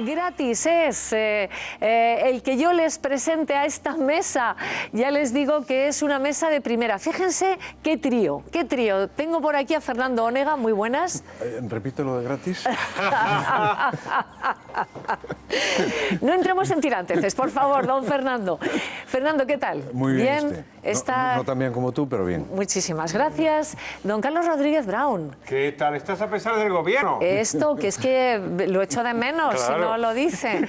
Gratis es el que yo les presente a esta mesa. Ya les digo que es una mesa de primera. Fíjense qué trío, qué trío. Tengo por aquí a Fernando Onega, muy buenas. Repite lo de gratis. No entremos en tiranteces, por favor, don Fernando. Fernando, ¿qué tal? Muy bien. Está... No tan bien como tú, pero bien. Muchísimas gracias. Don Carlos Rodríguez Brown. ¿Qué tal? ¿Estás a pesar del gobierno? Esto, que es que lo echo de menos, claro. Si no lo dice.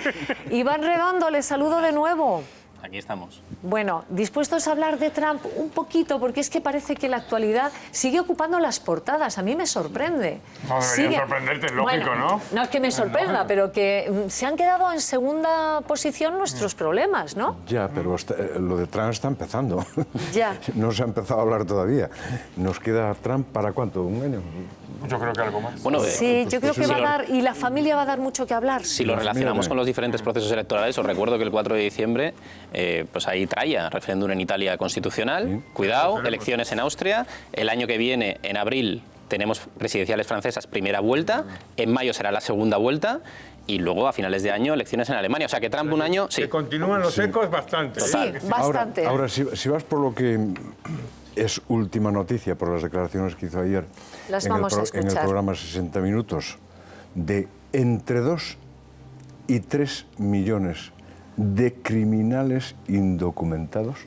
Iván Redondo, les saludo de nuevo. Aquí estamos. Bueno, dispuestos a hablar de Trump un poquito, porque es que parece que la actualidad sigue ocupando las portadas. A mí me sorprende. No debería sorprenderte, es lógico, bueno, ¿no? No es que me sorprenda, pero que se han quedado en segunda posición nuestros problemas, ¿no? Ya, pero lo de Trump está empezando. Ya. No se ha empezado a hablar todavía. ¿Nos queda Trump para cuánto? ¿Un año? Yo creo que algo más. Bueno, sí, yo creo que va a dar, y la familia va a dar mucho que hablar. Si lo relacionamos con los diferentes procesos electorales, os recuerdo que el 4 de diciembre pues ahí traía referéndum en Italia constitucional, sí. Cuidado, elecciones en Austria, el año que viene, en abril, tenemos presidenciales francesas, primera vuelta, en mayo será la segunda vuelta, y luego a finales de año elecciones en Alemania. O sea que Trump un año... Sí. Que continúan los ecos bastante. Sí, bastante. Ahora si vas por lo que es última noticia, por las declaraciones que hizo ayer en el programa 60 Minutos, de entre 2 y 3 millones de criminales indocumentados,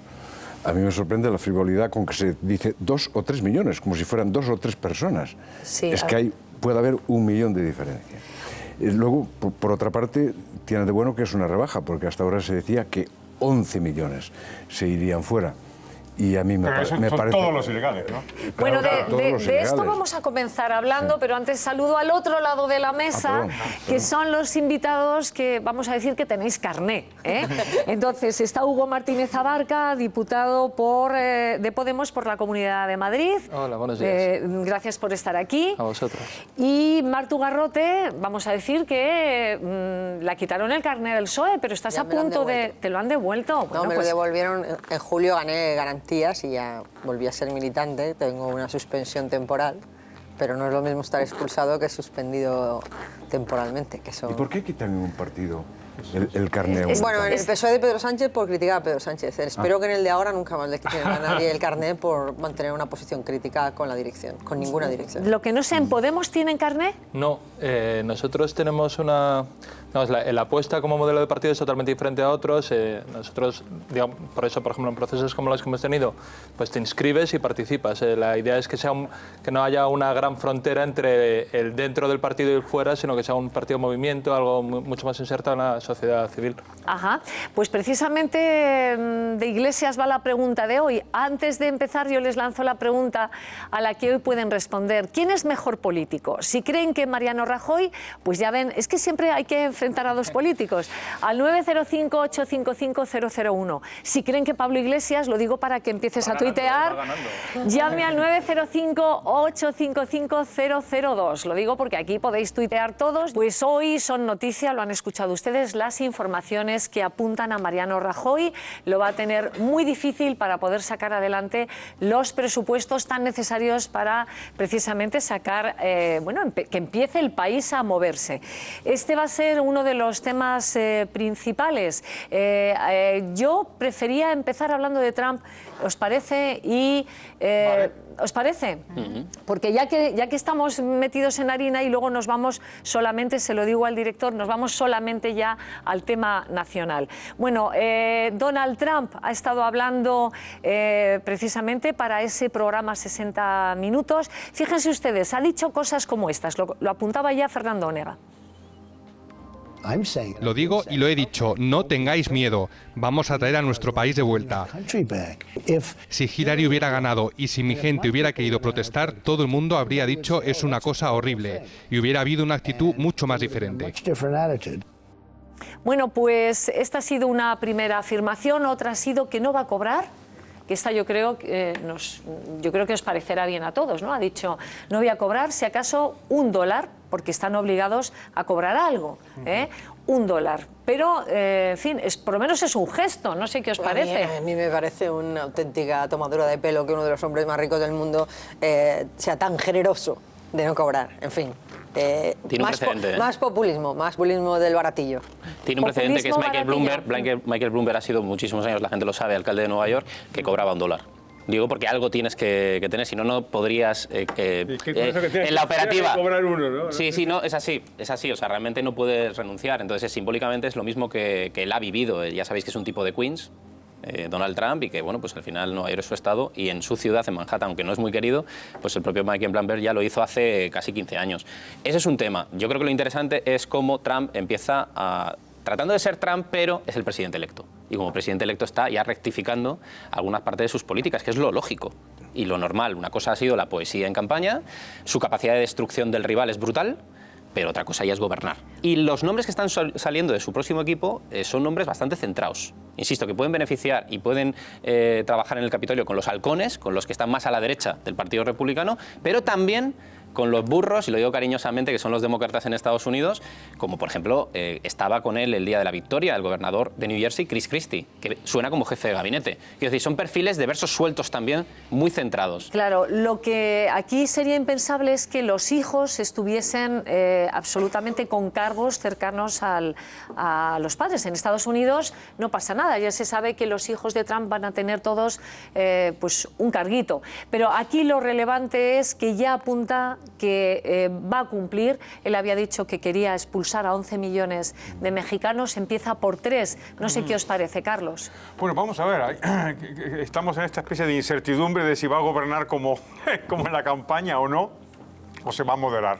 a mí me sorprende la frivolidad con que se dice 2 o 3 millones, como si fueran 2 o 3 personas. Sí, es que puede haber 1 millón de diferencia. Luego, por otra parte, tiene de bueno que es una rebaja, porque hasta ahora se decía que 11 millones se irían fuera. Y a mí me parece... todos los ilegales, ¿no? Bueno, claro, de esto vamos a comenzar hablando, sí. Pero antes saludo al otro lado de la mesa, que son los invitados que vamos a decir que tenéis carné, ¿eh? Entonces, está Hugo Martínez Abarca, diputado de Podemos por la Comunidad de Madrid. Hola, buenos días. Gracias por estar aquí. A vosotros. Y Martu Garrote, vamos a decir que la quitaron el carné del PSOE, pero estás a punto de... ¿Te lo han devuelto? No, bueno, me lo devolvieron. En julio gané garantía y ya volví a ser militante, tengo una suspensión temporal, pero no es lo mismo estar expulsado que suspendido temporalmente. Que son... ¿Y por qué quitan en un partido el carné? Bueno, en el PSOE de Pedro Sánchez por criticar a Pedro Sánchez. Espero que en el de ahora nunca más le quiten a nadie el carné por mantener una posición crítica con la dirección, con ninguna dirección. Lo que no sé, ¿en Podemos tienen carné? No, nosotros tenemos una... la apuesta como modelo de partido es totalmente diferente a otros. Nosotros, digamos, por eso, por ejemplo, en procesos como los que hemos tenido, pues te inscribes y participas. La idea es que que no haya una gran frontera entre el dentro del partido y el fuera, sino que sea un partido movimiento, algo mucho más insertado en la sociedad civil. Ajá, pues precisamente de Iglesias va la pregunta de hoy. Antes de empezar, yo les lanzo la pregunta a la que hoy pueden responder. ¿Quién es mejor político? Si creen que Mariano Rajoy, pues ya ven, es que siempre hay que enfrentar a dos políticos. Al 905-855-001. Si creen que Pablo Iglesias, lo digo para que empieces a tuitear, llame al 905-855-002. Lo digo porque aquí podéis tuitear todos. Pues hoy son noticia, lo han escuchado ustedes, las informaciones que apuntan a Mariano Rajoy. Lo va a tener muy difícil para poder sacar adelante los presupuestos tan necesarios para precisamente sacar, que empiece el país a moverse. Este va a ser uno de los temas principales. Yo prefería empezar hablando de Trump, ¿os parece? Vale. ¿Os parece? Porque ya que estamos metidos en harina y luego nos vamos solamente, se lo digo al director, nos vamos solamente ya al tema nacional. Bueno, Donald Trump ha estado hablando precisamente para ese programa 60 Minutos. Fíjense ustedes, ha dicho cosas como estas, lo apuntaba ya Fernando Onega. Lo digo y lo he dicho, no tengáis miedo, vamos a traer a nuestro país de vuelta. Si Hillary hubiera ganado y si mi gente hubiera querido protestar, todo el mundo habría dicho es una cosa horrible y hubiera habido una actitud mucho más diferente. Bueno, pues esta ha sido una primera afirmación, otra ha sido que no va a cobrar. Que esta yo creo que os parecerá bien a todos, ¿no? Ha dicho, no voy a cobrar, si acaso $1 porque están obligados a cobrar algo, $1. Pero, en fin, por lo menos es un gesto, no sé qué os parece. A mí me parece una auténtica tomadura de pelo que uno de los hombres más ricos del mundo sea tan generoso de no cobrar, en fin. Tiene un precedente, más populismo del baratillo. Tiene un precedente que es Michael Bloomberg. Michael Bloomberg ha sido muchísimos años, la gente lo sabe, alcalde de Nueva York, que cobraba $1. Digo porque algo tienes que tener, si no, no podrías... en la operativa... Que cobrar uno, ¿no? Sí, no, es así, o sea, realmente no puedes renunciar, entonces simbólicamente es lo mismo que él ha vivido, ya sabéis que es un tipo de Queens, Donald Trump, y que bueno, pues al final Nueva York es su estado, y en su ciudad, en Manhattan, aunque no es muy querido, pues el propio Michael Bloomberg ya lo hizo hace casi 15 años. Ese es un tema. Yo creo que lo interesante es cómo Trump empieza tratando de ser Trump, pero es el presidente electo. Y como presidente electo está ya rectificando algunas partes de sus políticas, que es lo lógico y lo normal. Una cosa ha sido la poesía en campaña, su capacidad de destrucción del rival es brutal, pero otra cosa ya es gobernar. Y los nombres que están saliendo de su próximo equipo son nombres bastante centrados. Insisto, que pueden beneficiar y pueden trabajar en el Capitolio con los halcones, con los que están más a la derecha del Partido Republicano, pero también con los burros, y lo digo cariñosamente, que son los demócratas en Estados Unidos, como por ejemplo estaba con él el día de la victoria el gobernador de New Jersey, Chris Christie, que suena como jefe de gabinete. Quiero decir, son perfiles de versos sueltos también, muy centrados. Claro, lo que aquí sería impensable es que los hijos estuviesen absolutamente con cargos cercanos a los padres. En Estados Unidos no pasa nada, ya se sabe que los hijos de Trump van a tener todos pues un carguito. Pero aquí lo relevante es que ya apunta que va a cumplir. Él había dicho que quería expulsar a 11 millones de mexicanos, empieza por 3. No sé qué os parece, Carlos. Bueno, vamos a ver, estamos en esta especie de incertidumbre de si va a gobernar como en la campaña o no, o se va a moderar.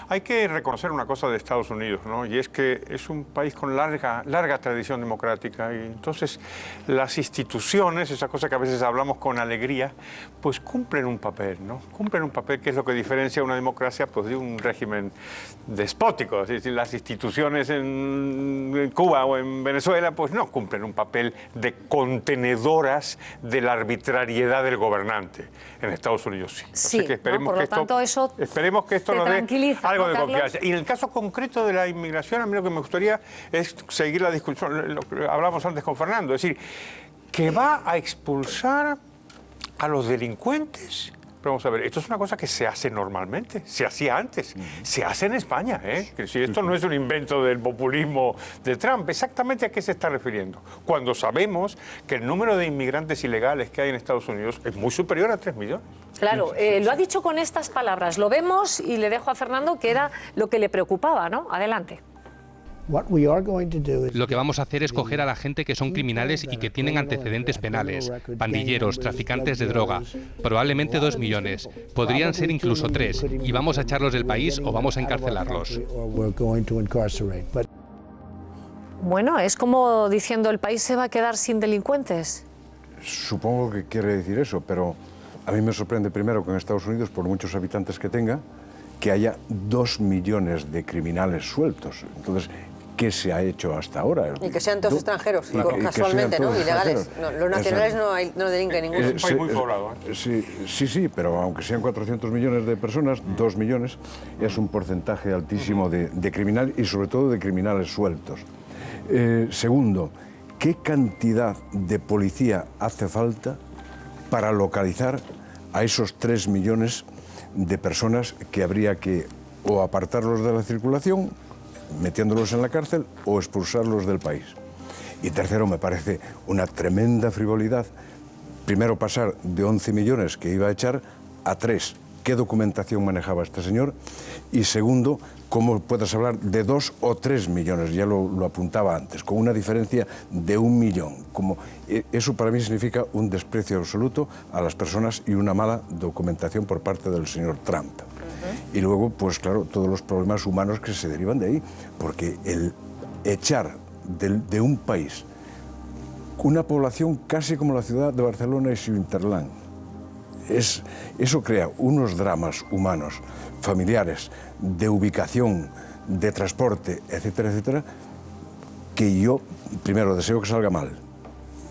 Hay que reconocer una cosa de Estados Unidos, ¿no? Y es que es un país con larga tradición democrática, y entonces las instituciones, esa cosa que a veces hablamos con alegría, pues cumplen un papel, ¿no? Cumplen un papel que es lo que diferencia una democracia pues, de un régimen despótico. Es decir, las instituciones en Cuba o en Venezuela pues no cumplen un papel de contenedoras de la arbitrariedad del gobernante. En Estados Unidos sí. Sí, que esperemos, ¿no? Esperemos que esto nos dé algo de Carlos. confianza. Y en el caso concreto de la inmigración, a mí lo que me gustaría es seguir la discusión, lo que hablábamos antes con Fernando, es decir, que va a expulsar a los delincuentes. Pero vamos a ver, esto es una cosa que se hace normalmente, se hacía antes, se hace en España, ¿eh? Que si esto no es un invento del populismo de Trump, ¿exactamente a qué se está refiriendo? Cuando sabemos que el número de inmigrantes ilegales que hay en Estados Unidos es muy superior a 3 millones. Claro, lo ha dicho con estas palabras, lo vemos y le dejo a Fernando que era lo que le preocupaba, ¿no? Adelante. Lo que vamos a hacer es coger a la gente que son criminales y que tienen antecedentes penales, pandilleros, traficantes de droga, probablemente 2 millones, podrían ser incluso 3, y vamos a echarlos del país o vamos a encarcelarlos. Bueno, es como diciendo, ¿el país se va a quedar sin delincuentes? Supongo que quiere decir eso, pero a mí me sorprende primero que en Estados Unidos, por muchos habitantes que tenga, que haya 2 millones de criminales sueltos. Entonces, ¿qué se ha hecho hasta ahora? Y que sean todos extranjeros, casualmente, ¿no? Ilegales. No, los nacionales no delinquen ninguno. Es un país muy poblado, ¿eh? Sí, pero aunque sean 400 millones de personas, 2 millones es un porcentaje altísimo de criminal y sobre todo de criminales sueltos. Segundo, ¿qué cantidad de policía hace falta para localizar a esos 3 millones de personas que habría que o apartarlos de la circulación, metiéndolos en la cárcel, o expulsarlos del país? Y tercero, me parece una tremenda frivolidad primero pasar de 11 millones que iba a echar a 3. ¿Qué documentación manejaba este señor? Y segundo, ¿cómo puedes hablar de 2 o 3 millones? Ya lo apuntaba antes, con una diferencia de 1 millón. Eso para mí significa un desprecio absoluto a las personas y una mala documentación por parte del señor Trump. Y luego, pues claro, todos los problemas humanos que se derivan de ahí, porque el echar de un país una población casi como la ciudad de Barcelona y su hinterland, eso crea unos dramas humanos, familiares, de ubicación, de transporte, etcétera, etcétera, que yo primero deseo que salga mal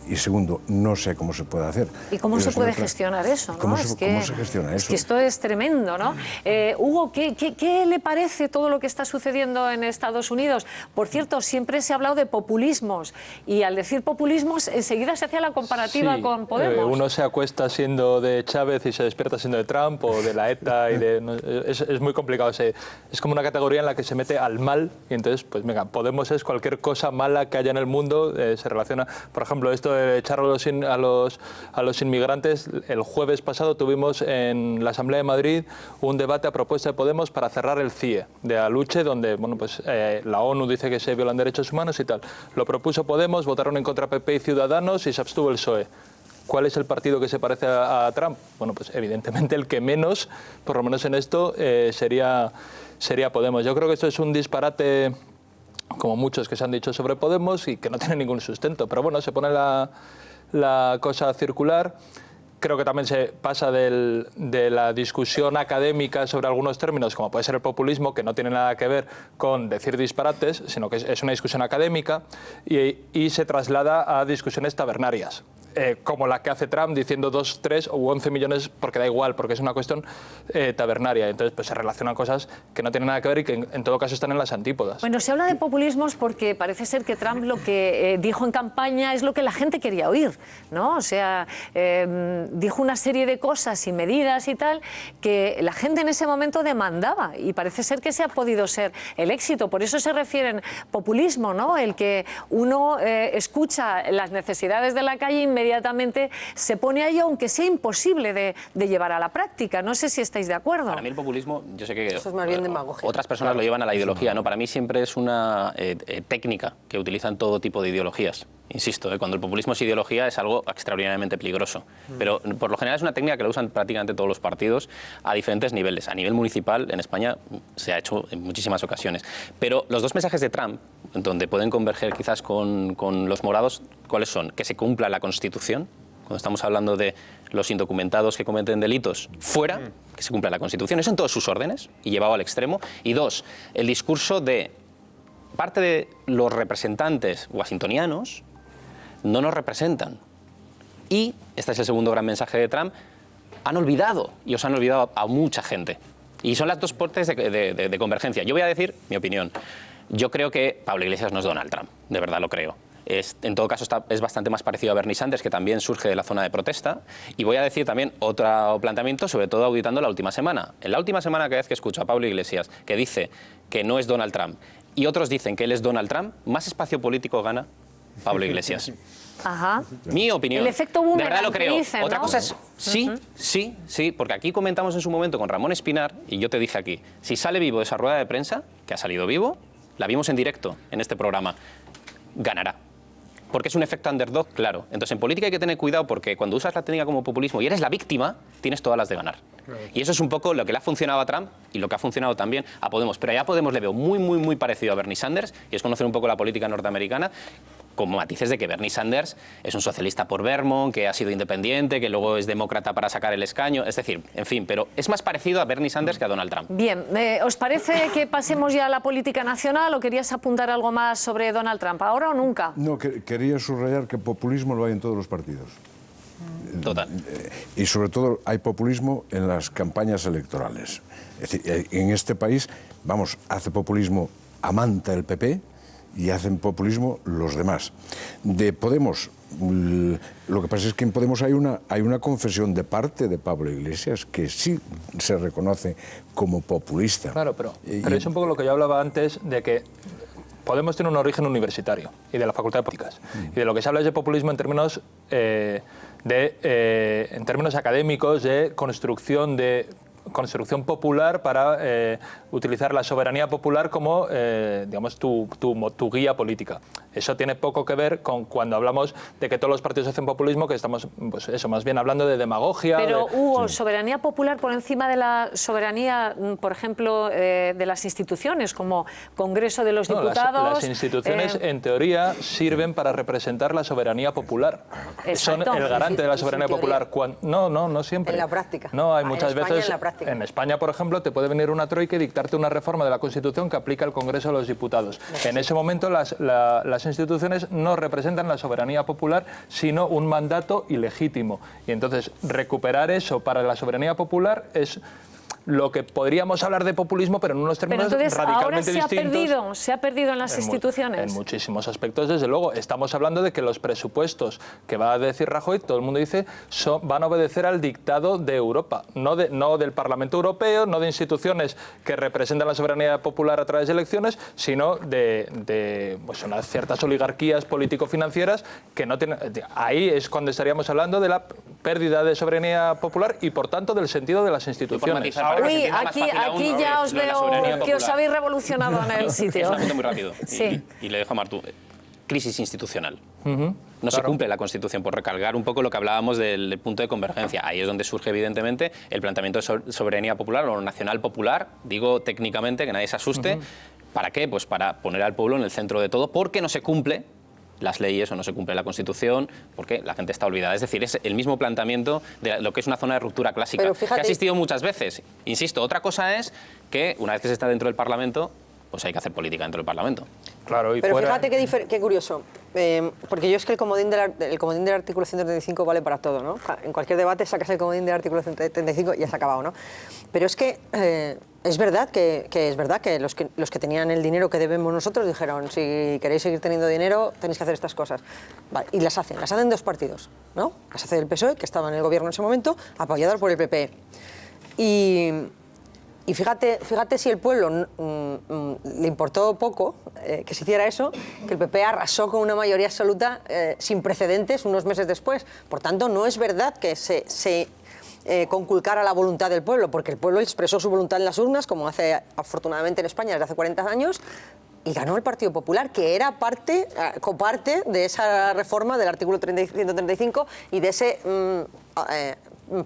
y segundo, no sé cómo se puede hacer. ¿Y cómo se puede gestionar eso? ¿no? ¿Cómo se gestiona eso? Es que esto es tremendo, ¿no? Hugo, ¿qué le parece todo lo que está sucediendo en Estados Unidos? Por cierto, siempre se ha hablado de populismos y al decir populismos enseguida se hacía la comparativa con Podemos. Uno se acuesta siendo de Chávez y se despierta siendo de Trump o de la ETA. Es muy complicado. Es como una categoría en la que se mete al mal y entonces, pues venga, Podemos es cualquier cosa mala que haya en el mundo, se relaciona. Por ejemplo, esto de echar a los inmigrantes, el jueves pasado tuvimos en la Asamblea de Madrid un debate a propuesta de Podemos para cerrar el CIE de Aluche, donde bueno, pues, la ONU dice que se violan derechos humanos y tal. Lo propuso Podemos, votaron en contra PP y Ciudadanos y se abstuvo el PSOE. ¿Cuál es el partido que se parece a Trump? Bueno, pues evidentemente el que menos, por lo menos en esto, sería Podemos. Yo creo que esto es un disparate, como muchos que se han dicho sobre Podemos y que no tiene ningún sustento. Pero bueno, se pone la cosa circular. Creo que también se pasa de la discusión académica sobre algunos términos, como puede ser el populismo, que no tiene nada que ver con decir disparates, sino que es una discusión académica, y se traslada a discusiones tabernarias. Como la que hace Trump diciendo 2, 3 u 11 millones porque da igual, porque es una cuestión tabernaria. Entonces pues se relacionan cosas que no tienen nada que ver y que en todo caso están en las antípodas. Bueno, se habla de populismos porque parece ser que Trump lo que dijo en campaña es lo que la gente quería oír, ¿no? O sea, dijo una serie de cosas y medidas y tal que la gente en ese momento demandaba y parece ser que ese ha podido ser el éxito. Por eso se refieren populismo, ¿no? El que uno escucha las necesidades de la calle inmediatamente se pone a ello, aunque sea imposible de llevar a la práctica. No sé si estáis de acuerdo. Para mí el populismo, yo sé que eso es más bien demagogia. Otras personas lo llevan a la ideología, ¿no? Para mí siempre es una técnica que utilizan todo tipo de ideologías. Insisto, cuando el populismo es ideología es algo extraordinariamente peligroso. Pero por lo general es una técnica que la usan prácticamente todos los partidos a diferentes niveles. A nivel municipal, en España, se ha hecho en muchísimas ocasiones. Pero los dos mensajes de Trump, donde pueden converger quizás con los morados, ¿cuáles son? Que se cumpla la Constitución, cuando estamos hablando de los indocumentados que cometen delitos, fuera, que se cumpla la Constitución, eso en todos sus órdenes, y llevado al extremo. Y dos, el discurso de parte de los representantes washingtonianos no nos representan. Y, este es el segundo gran mensaje de Trump, han olvidado, y os han olvidado a mucha gente. Y son las dos partes de convergencia. Yo voy a decir mi opinión. Yo creo que Pablo Iglesias no es Donald Trump, de verdad lo creo. En todo caso, es bastante más parecido a Bernie Sanders, que también surge de la zona de protesta. Y voy a decir también otro planteamiento, sobre todo auditando la última semana. En la última semana, cada vez que escucho a Pablo Iglesias, que dice que no es Donald Trump, y otros dicen que él es Donald Trump, más espacio político gana Pablo Iglesias. Ajá. Mi opinión. El efecto boomerang, de verdad lo creo. dicen, ¿no? Otra cosa es, sí, porque aquí comentamos en su momento con Ramón Espinar, y yo te dije aquí, si sale vivo de esa rueda de prensa, que ha salido vivo, la vimos en directo en este programa, ganará. Porque es un efecto underdog, claro. Entonces, en política hay que tener cuidado porque cuando usas la técnica como populismo y eres la víctima, tienes todas las de ganar. Claro. Y eso es un poco lo que le ha funcionado a Trump y lo que ha funcionado también a Podemos. Pero allá Podemos le veo muy parecido a Bernie Sanders, y es conocer un poco la política norteamericana, con matices de que Bernie Sanders es un socialista por Vermont, que ha sido independiente, que luego es demócrata para sacar el escaño, es decir, en fin, pero es más parecido a Bernie Sanders que a Donald Trump. Bien, ¿os parece que pasemos ya a la política nacional o querías apuntar algo más sobre Donald Trump, ahora o nunca? No, quería subrayar que populismo lo hay en todos los partidos. Total. Y sobre todo hay populismo en las campañas electorales. Es decir, en este país, vamos, hace populismo Amanta el PP, y hacen populismo los demás. De Podemos, lo que pasa es que en Podemos hay una confesión de parte de Pablo Iglesias que sí se reconoce como populista. Claro, pero es un poco lo que yo hablaba antes de que Podemos tiene un origen universitario y de la Facultad de Políticas. Y de lo que se habla es de populismo en términos, en términos académicos, de construcción popular para utilizar la soberanía popular como, digamos, tu guía política. Eso tiene poco que ver con cuando hablamos de que todos los partidos hacen populismo, que estamos, pues eso, más bien hablando de demagogia. Pero hubo soberanía popular por encima de la soberanía, por ejemplo, de las instituciones, como Congreso de los Diputados. Las instituciones, en teoría, sirven para representar la soberanía popular. Exacto. Son el garante de la soberanía popular. No siempre. En la práctica. No, hay muchas en España, veces. en la práctica. En España, por ejemplo, te puede venir una troika y dictarte una reforma de la Constitución que aplica el Congreso de los Diputados. En ese momento las instituciones no representan la soberanía popular, sino un mandato ilegítimo. Y entonces recuperar eso para la soberanía popular es lo que podríamos hablar de populismo, pero en unos términos radicalmente distintos. Ahora se ha perdido en las instituciones. En muchísimos aspectos, desde luego. Estamos hablando de que los presupuestos que va a decir Rajoy, todo el mundo dice, van a obedecer al dictado de Europa, no del Parlamento Europeo, no de instituciones que representan la soberanía popular a través de elecciones, sino de pues, unas ciertas oligarquías político-financieras que no tienen... Ahí es cuando estaríamos hablando de la pérdida de soberanía popular y, por tanto, del sentido de las instituciones. Uy, aquí ya os veo que os habéis revolucionado en el sitio. Es un apunte muy rápido. Sí. Y le dejo a Martú. Crisis institucional. No se cumple la Constitución, por recalcar un poco lo que hablábamos del punto de convergencia. Ahí es donde surge, evidentemente, el planteamiento de soberanía popular o nacional popular. Digo técnicamente, que nadie se asuste. ¿Para qué? Pues para poner al pueblo en el centro de todo, porque no se cumple las leyes o no se cumple la Constitución, porque la gente está olvidada. Es decir, es el mismo planteamiento de lo que es una zona de ruptura clásica, que ha existido muchas veces. Insisto, otra cosa es que una vez que se está dentro del Parlamento, pues hay que hacer política dentro del Parlamento. Claro, y pero fuera... fíjate qué curioso, porque yo es que el comodín del artículo 135 vale para todo, ¿no? En cualquier debate sacas el comodín del artículo 135 y ya se ha acabado, ¿no? Pero es que es verdad que los que tenían el dinero que debemos nosotros dijeron, si queréis seguir teniendo dinero tenéis que hacer estas cosas. Vale, y las hacen dos partidos, ¿no? Las hace el PSOE, que estaba en el gobierno en ese momento, apoyado por el PP. Y fíjate si el pueblo le importó poco que se hiciera eso, que el PP arrasó con una mayoría absoluta sin precedentes unos meses después. Por tanto, no es verdad que se conculcara la voluntad del pueblo, porque el pueblo expresó su voluntad en las urnas, como hace afortunadamente en España desde hace 40 años, y ganó el Partido Popular, que era coparte de esa reforma del artículo 135 y de ese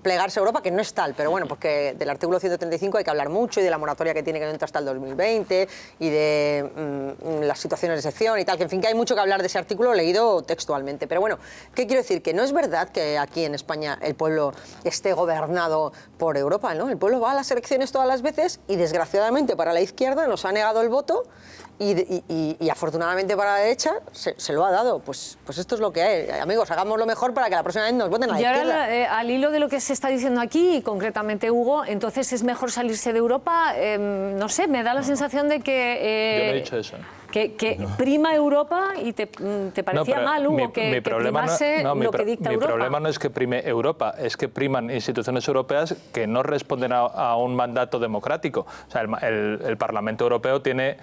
plegarse a Europa, que no es tal, pero bueno, porque del artículo 135 hay que hablar mucho, y de la moratoria que tiene, que no entra hasta el 2020, y de las situaciones de excepción y tal, que en fin, que hay mucho que hablar de ese artículo leído textualmente. Pero bueno, ¿qué quiero decir? Que no es verdad que aquí en España el pueblo esté gobernado por Europa, ¿no? El pueblo va a las elecciones todas las veces y, desgraciadamente para la izquierda, nos ha negado el voto, y afortunadamente para la derecha se lo ha dado. Pues esto es lo que hay. Amigos, hagamos lo mejor para que la próxima vez nos voten a la izquierda. Y ahora, al hilo de lo que se está diciendo aquí, y concretamente Hugo, entonces es mejor salirse de Europa. No sé, me da la sensación de que... Yo no he dicho eso. Que prima Europa, y te parecía mal, Hugo, que primase lo que dicta Europa. Mi problema no es que prime Europa, es que priman instituciones europeas que no responden a un mandato democrático. O sea, el Parlamento Europeo tiene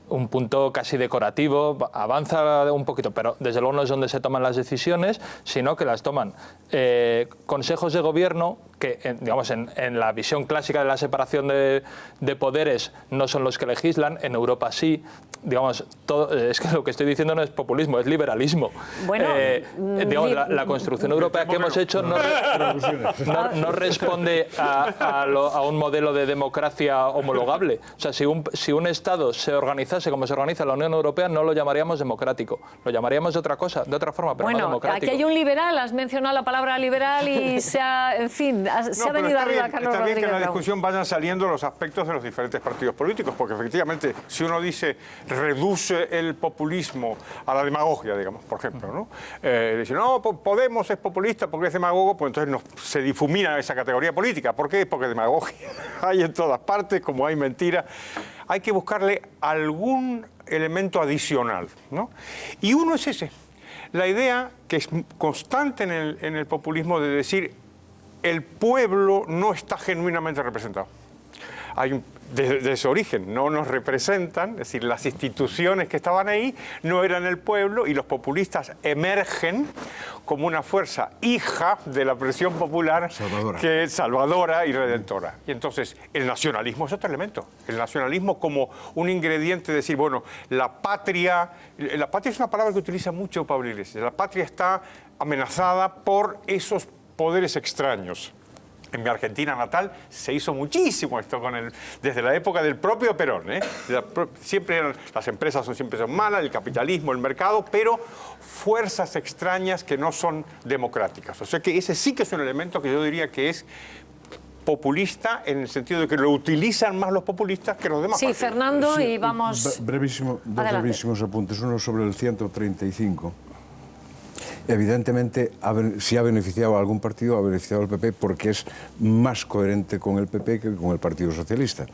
un punto casi decorativo, avanza un poquito, pero desde luego no es donde se toman las decisiones, sino que las toman consejos de gobierno que, digamos, en la visión clásica de la separación de poderes no son los que legislan, en Europa sí. Digamos, es que lo que estoy diciendo no es populismo, es liberalismo. Bueno, digamos, la construcción europea que hemos hecho no responde a un modelo de democracia homologable. O sea, si un Estado se organizase como se organiza la Unión Europea, no lo llamaríamos democrático, lo llamaríamos de otra cosa, de otra forma, pero no democrático. Aquí hay un liberal, has mencionado la palabra liberal y se ha venido arriba Carlos Rodríguez. Está bien que en la discusión vayan saliendo los aspectos de los diferentes partidos políticos, porque efectivamente, si uno dice reduce el populismo a la demagogia, digamos, por ejemplo, ¿no? Dice, no, Podemos es populista porque es demagogo, pues entonces se difumina esa categoría política. ¿Por qué? Porque demagogia hay en todas partes, como hay mentira. Hay que buscarle algún elemento adicional, ¿no? Y uno es ese. La idea que es constante en el populismo de decir el pueblo no está genuinamente representado. Desde su origen no nos representan, es decir, las instituciones que estaban ahí no eran el pueblo, y los populistas emergen como una fuerza hija de la presión popular, que es salvadora y redentora. Y entonces el nacionalismo es otro elemento. El nacionalismo como un ingrediente de decir, bueno, la patria es una palabra que utiliza mucho Pablo Iglesias. La patria está amenazada por esos poderes extraños. En mi Argentina natal se hizo muchísimo esto desde la época del propio Perón. Las empresas siempre son malas, el capitalismo, el mercado, pero fuerzas extrañas que no son democráticas. O sea que ese sí que es un elemento que yo diría que es populista en el sentido de que lo utilizan más los populistas que los demás partidos. Fernando, y vamos... Dos brevísimos apuntes. Uno sobre el 135. Evidentemente, si ha beneficiado a algún partido, ha beneficiado al PP porque es más coherente con el PP que con el Partido Socialista.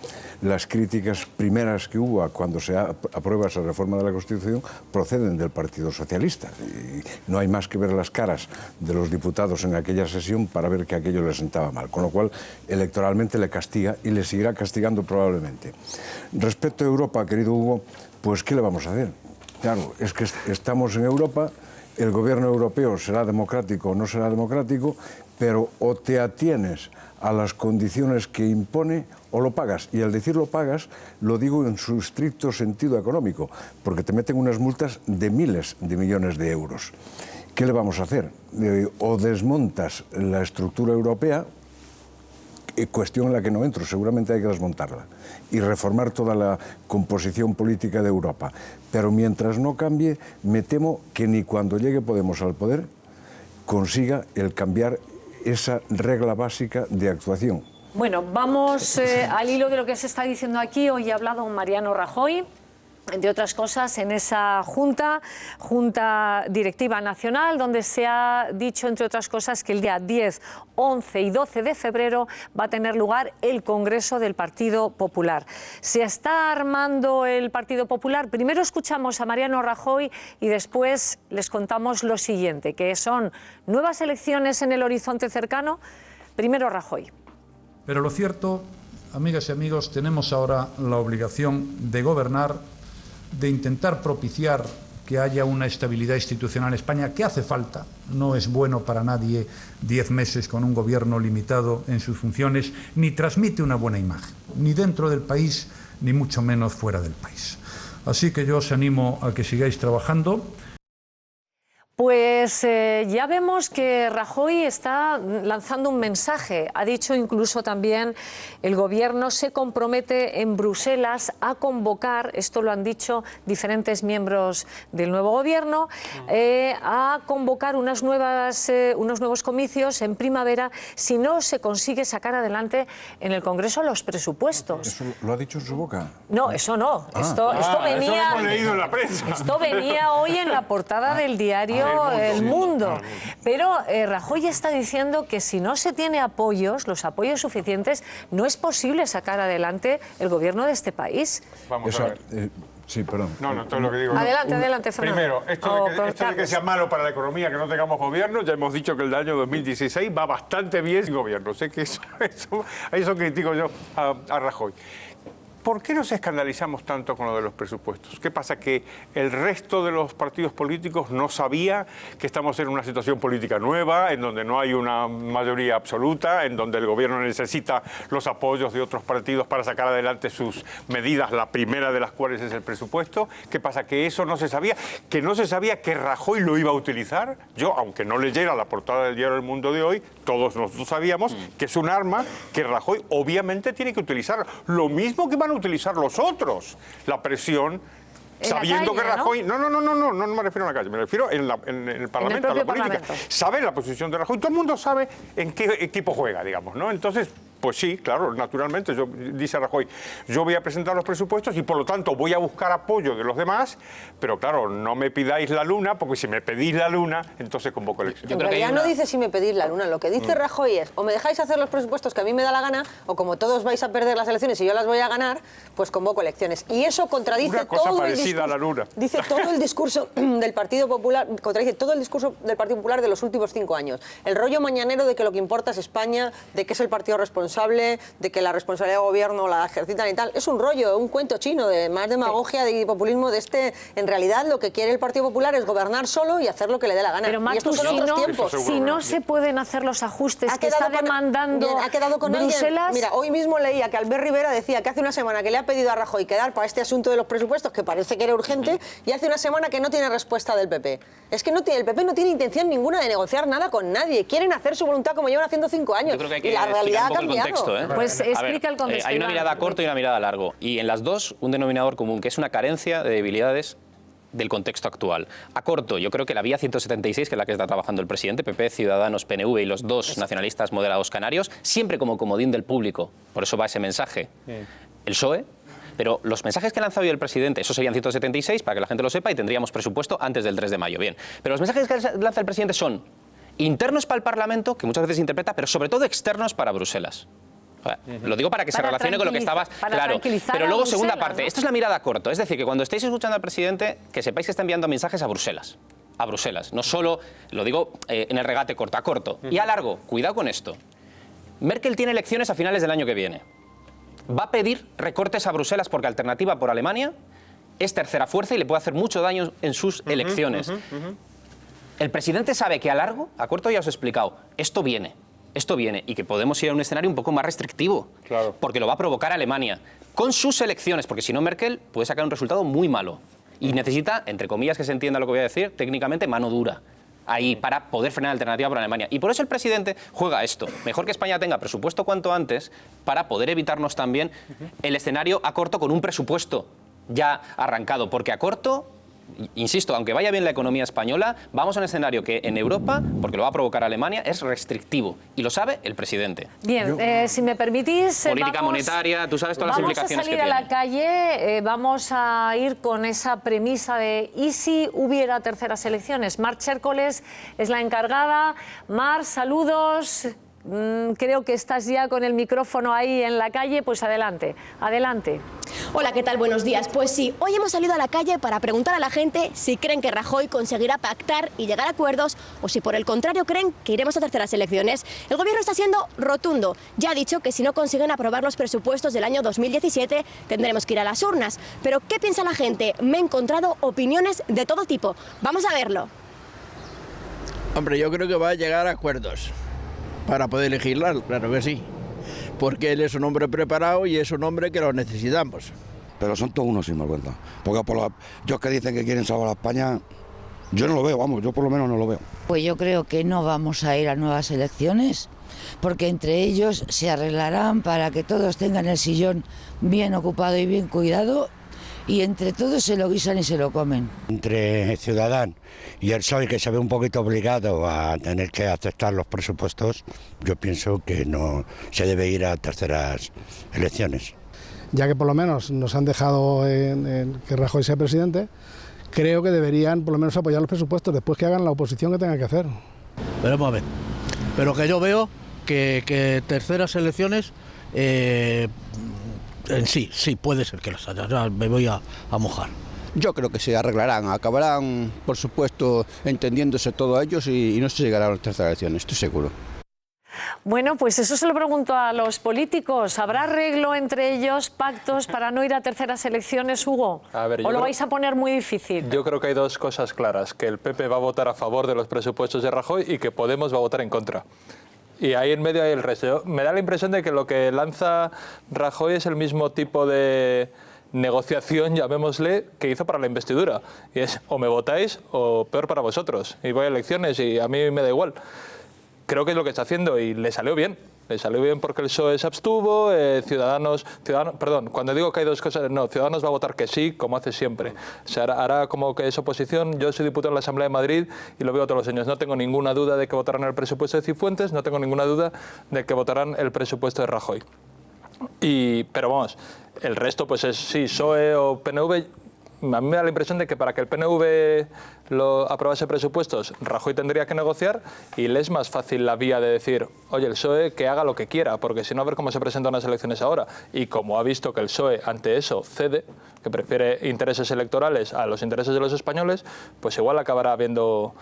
Las críticas primeras que hubo cuando se aprueba esa reforma de la Constitución proceden del Partido Socialista. Y no hay más que ver las caras de los diputados en aquella sesión para ver que aquello le sentaba mal. Con lo cual, electoralmente le castiga y le seguirá castigando probablemente. Respecto a Europa, querido Hugo, pues ¿qué le vamos a hacer? Claro, es que estamos en Europa. El gobierno europeo será democrático o no será democrático, pero o te atienes a las condiciones que impone o lo pagas. Y al decir lo pagas, lo digo en su estricto sentido económico, porque te meten unas multas de miles de millones de euros. ¿Qué le vamos a hacer? O desmontas la estructura europea, cuestión en la que no entro, seguramente hay que desmontarla y reformar toda la composición política de Europa. Pero mientras no cambie, me temo que ni cuando llegue Podemos al poder consiga el cambiar esa regla básica de actuación. Bueno, vamos al hilo de lo que se está diciendo aquí. Hoy ha hablado Mariano Rajoy, entre otras cosas, en esa Junta Directiva Nacional, donde se ha dicho, entre otras cosas, que el día 10, 11 y 12 de febrero va a tener lugar el Congreso del Partido Popular. ¿Se está armando el Partido Popular? Primero escuchamos a Mariano Rajoy y después les contamos lo siguiente, que son nuevas elecciones en el horizonte cercano. Primero Rajoy. Pero lo cierto, amigas y amigos, tenemos ahora la obligación de gobernar, de intentar propiciar que haya una estabilidad institucional en España, que hace falta. No es bueno para nadie 10 meses con un gobierno limitado en sus funciones, ni transmite una buena imagen, ni dentro del país, ni mucho menos fuera del país. Así que yo os animo a que sigáis trabajando. Pues ya vemos que Rajoy está lanzando un mensaje. Ha dicho incluso también el Gobierno se compromete en Bruselas a convocar, esto lo han dicho diferentes miembros del nuevo Gobierno, a convocar unos nuevos comicios en primavera si no se consigue sacar adelante en el Congreso los presupuestos. ¿Eso lo ha dicho en su boca? No, eso no. Esto venía, eso lo hemos leído en la prensa. Esto venía hoy en la portada del diario El Mundo. Pero Rajoy está diciendo que si no se tiene los apoyos suficientes, no es posible sacar adelante el gobierno de este país. Vamos a ver. Sí, perdón. No, todo lo que digo. Adelante, Fernando. Primero, esto de que sea malo para la economía que no tengamos gobierno, ya hemos dicho que el del año 2016 va bastante bien sin gobierno. Sé que eso critico yo a Rajoy. ¿Por qué nos escandalizamos tanto con lo de los presupuestos? ¿Qué pasa? ¿Que el resto de los partidos políticos no sabía que estamos en una situación política nueva, en donde no hay una mayoría absoluta, en donde el gobierno necesita los apoyos de otros partidos para sacar adelante sus medidas, la primera de las cuales es el presupuesto? ¿Qué pasa? ¿Que eso no se sabía? ¿Que no se sabía que Rajoy lo iba a utilizar? Yo, aunque no leyera la portada del diario El Mundo de hoy, todos nosotros sabíamos que es un arma que Rajoy obviamente tiene que utilizar. Lo mismo que van a utilizar los otros, la presión, sabiendo que Rajoy... No me refiero a la calle, me refiero en el Parlamento, a la política. Sabe la posición de Rajoy, todo el mundo sabe en qué equipo juega, digamos, ¿no? Entonces, pues sí, claro, naturalmente, dice Rajoy, yo voy a presentar los presupuestos y por lo tanto voy a buscar apoyo de los demás, pero claro, no me pidáis la luna, porque si me pedís la luna, entonces convoco elecciones. En realidad no dice si me pedís la luna, lo que dice Rajoy es, o me dejáis hacer los presupuestos que a mí me da la gana, o como todos vais a perder las elecciones y yo las voy a ganar, pues convoco elecciones. Y eso contradice todo el discurso, a la luna. Dice todo el discurso del Partido Popular, contradice todo el discurso del Partido Popular de los últimos 5 años. El rollo mañanero de que lo que importa es España, de que es el partido responsable, de que la responsabilidad del gobierno la ejercitan y tal, es un rollo, un cuento chino de más demagogia y populismo de este. En realidad lo que quiere el Partido Popular es gobernar solo y hacer lo que le dé la gana. Pero Marcus, si no se pueden hacer los ajustes que está demandando Bruselas... Mira, hoy mismo leía que Albert Rivera decía que hace una semana que le ha pedido a Rajoy quedar para este asunto de los presupuestos, que parece que era urgente, y hace una semana que no tiene respuesta del PP. Es que el PP no tiene intención ninguna de negociar nada con nadie. Quieren hacer su voluntad como llevan haciendo 5 años. Yo creo que hay que y la realidad ha cambiado. El contexto, ¿eh? Pues explica el contexto. Hay una mirada a corto y una mirada a largo. Y en las dos, un denominador común, que es una carencia de debilidades del contexto actual. A corto, yo creo que la vía 176, que es la que está trabajando el presidente, PP, Ciudadanos, PNV y los dos nacionalistas moderados canarios, siempre como comodín del público, por eso va ese mensaje. El PSOE, pero los mensajes que ha lanzado hoy el presidente, esos serían 176, para que la gente lo sepa, y tendríamos presupuesto antes del 3 de mayo. Bien, pero los mensajes que lanza el presidente son internos para el Parlamento, que muchas veces se interpreta, pero sobre todo externos para Bruselas. Lo digo para que se relacione con lo que estabas... Claro, pero luego, segunda parte, esto es la mirada a corto. Es decir, que cuando estéis escuchando al presidente, que sepáis que está enviando mensajes a Bruselas. A Bruselas. No solo, lo digo en el regate corto, a corto. Y a largo, cuidado con esto. Merkel tiene elecciones a finales del año que viene. Va a pedir recortes a Bruselas porque Alternativa por Alemania es tercera fuerza y le puede hacer mucho daño en sus elecciones. El presidente sabe que a largo, a corto ya os he explicado, esto viene y que podemos ir a un escenario un poco más restrictivo, porque lo va a provocar Alemania con sus elecciones, porque si no Merkel puede sacar un resultado muy malo y necesita, entre comillas que se entienda lo que voy a decir, técnicamente mano dura ahí para poder frenar la Alternativa por Alemania. Y por eso el presidente juega esto. Mejor que España tenga presupuesto cuanto antes para poder evitarnos también el escenario a corto con un presupuesto ya arrancado, porque a corto... Insisto, aunque vaya bien la economía española, vamos a un escenario que en Europa, porque lo va a provocar Alemania, es restrictivo. Y lo sabe el presidente. Bien, si me permitís... Política monetaria, tú sabes todas las implicaciones que tiene. Vamos a salir a la calle, vamos a ir con esa premisa de ¿y si hubiera terceras elecciones? Mar Chércoles es la encargada. Mar, saludos. Creo que estás ya con el micrófono ahí en la calle, pues adelante, adelante. Hola, ¿qué tal? Buenos días. Pues sí, hoy hemos salido a la calle para preguntar a la gente si creen que Rajoy conseguirá pactar y llegar a acuerdos o si por el contrario creen que iremos a terceras elecciones. El gobierno está siendo rotundo. Ya ha dicho que si no consiguen aprobar los presupuestos del año 2017 tendremos que ir a las urnas. Pero ¿qué piensa la gente? Me he encontrado opiniones de todo tipo. Vamos a verlo. Hombre, yo creo que va a llegar a acuerdos para poder legislar, claro que sí. Porque él es un hombre preparado y es un hombre que lo necesitamos. Pero son todos unos sinvergüenza. Porque ellos que dicen que quieren salvar a España, yo no lo veo, vamos, yo por lo menos no lo veo. Pues yo creo que no vamos a ir a nuevas elecciones, porque entre ellos se arreglarán para que todos tengan el sillón bien ocupado y bien cuidado, y entre todos se lo guisan y se lo comen. Entre Ciudadanos y el PSOE, que se ve un poquito obligado a tener que aceptar los presupuestos, yo pienso que no se debe ir a terceras elecciones. Ya que por lo menos nos han dejado que Rajoy sea presidente, creo que deberían por lo menos apoyar los presupuestos después que hagan la oposición que tenga que hacer. Veremos a ver. Pero que yo veo que terceras elecciones... sí, puede ser que las haya. Ya me voy a mojar. Yo creo que se arreglarán, acabarán, por supuesto, entendiéndose todos ellos y no se llegará a las terceras elecciones, estoy seguro. Bueno, pues eso se lo pregunto a los políticos. ¿Habrá arreglo entre ellos, pactos para no ir a terceras elecciones, Hugo? A ver, ¿O lo vais a poner muy difícil? Yo creo que hay dos cosas claras, que el PP va a votar a favor de los presupuestos de Rajoy y que Podemos va a votar en contra. Y ahí en medio hay el resto. Me da la impresión de que lo que lanza Rajoy es el mismo tipo de negociación, llamémosle, que hizo para la investidura. Y es o me votáis o peor para vosotros. Y voy a elecciones y a mí me da igual. Creo que es lo que está haciendo y le salió bien. Le salió bien porque el PSOE se abstuvo, Ciudadanos, cuando digo que hay dos cosas, no, Ciudadanos va a votar que sí, como hace siempre. O sea, hará como que es oposición. Yo soy diputado en la Asamblea de Madrid y lo veo todos los años. No tengo ninguna duda de que votarán el presupuesto de Cifuentes, no tengo ninguna duda de que votarán el presupuesto de Rajoy. Pero vamos, el resto pues es sí, PSOE o PNV. A mí me da la impresión de que para que el PNV aprobase presupuestos, Rajoy tendría que negociar y le es más fácil la vía de decir, oye, el PSOE que haga lo que quiera, porque si no, a ver cómo se presentan las elecciones ahora. Y como ha visto que el PSOE ante eso cede, que prefiere intereses electorales a los intereses de los españoles, pues igual acabará habiendo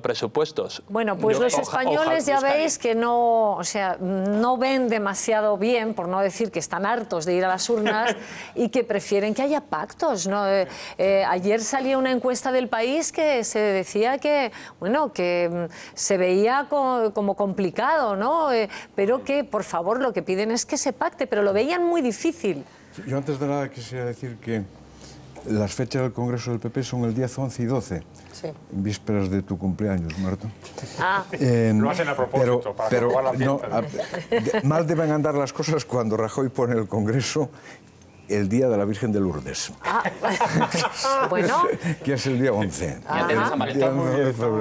presupuestos. Bueno, pues los españoles ya veis que no ven demasiado bien, por no decir que están hartos de ir a las urnas y que prefieren que haya pactos, ¿no? Ayer salía una encuesta del País que se decía que se veía como complicado, ¿no? Pero que, por favor, lo que piden es que se pacte, pero lo veían muy difícil. Yo antes de nada quisiera decir que las fechas del Congreso del PP son el 10, 11 y 12, sí. Vísperas de tu cumpleaños, Marta. Lo hacen a propósito, para jugar la fiesta. Mal deben andar las cosas cuando Rajoy pone el Congreso el día de la Virgen de Lourdes. Bueno. Que es el día 11.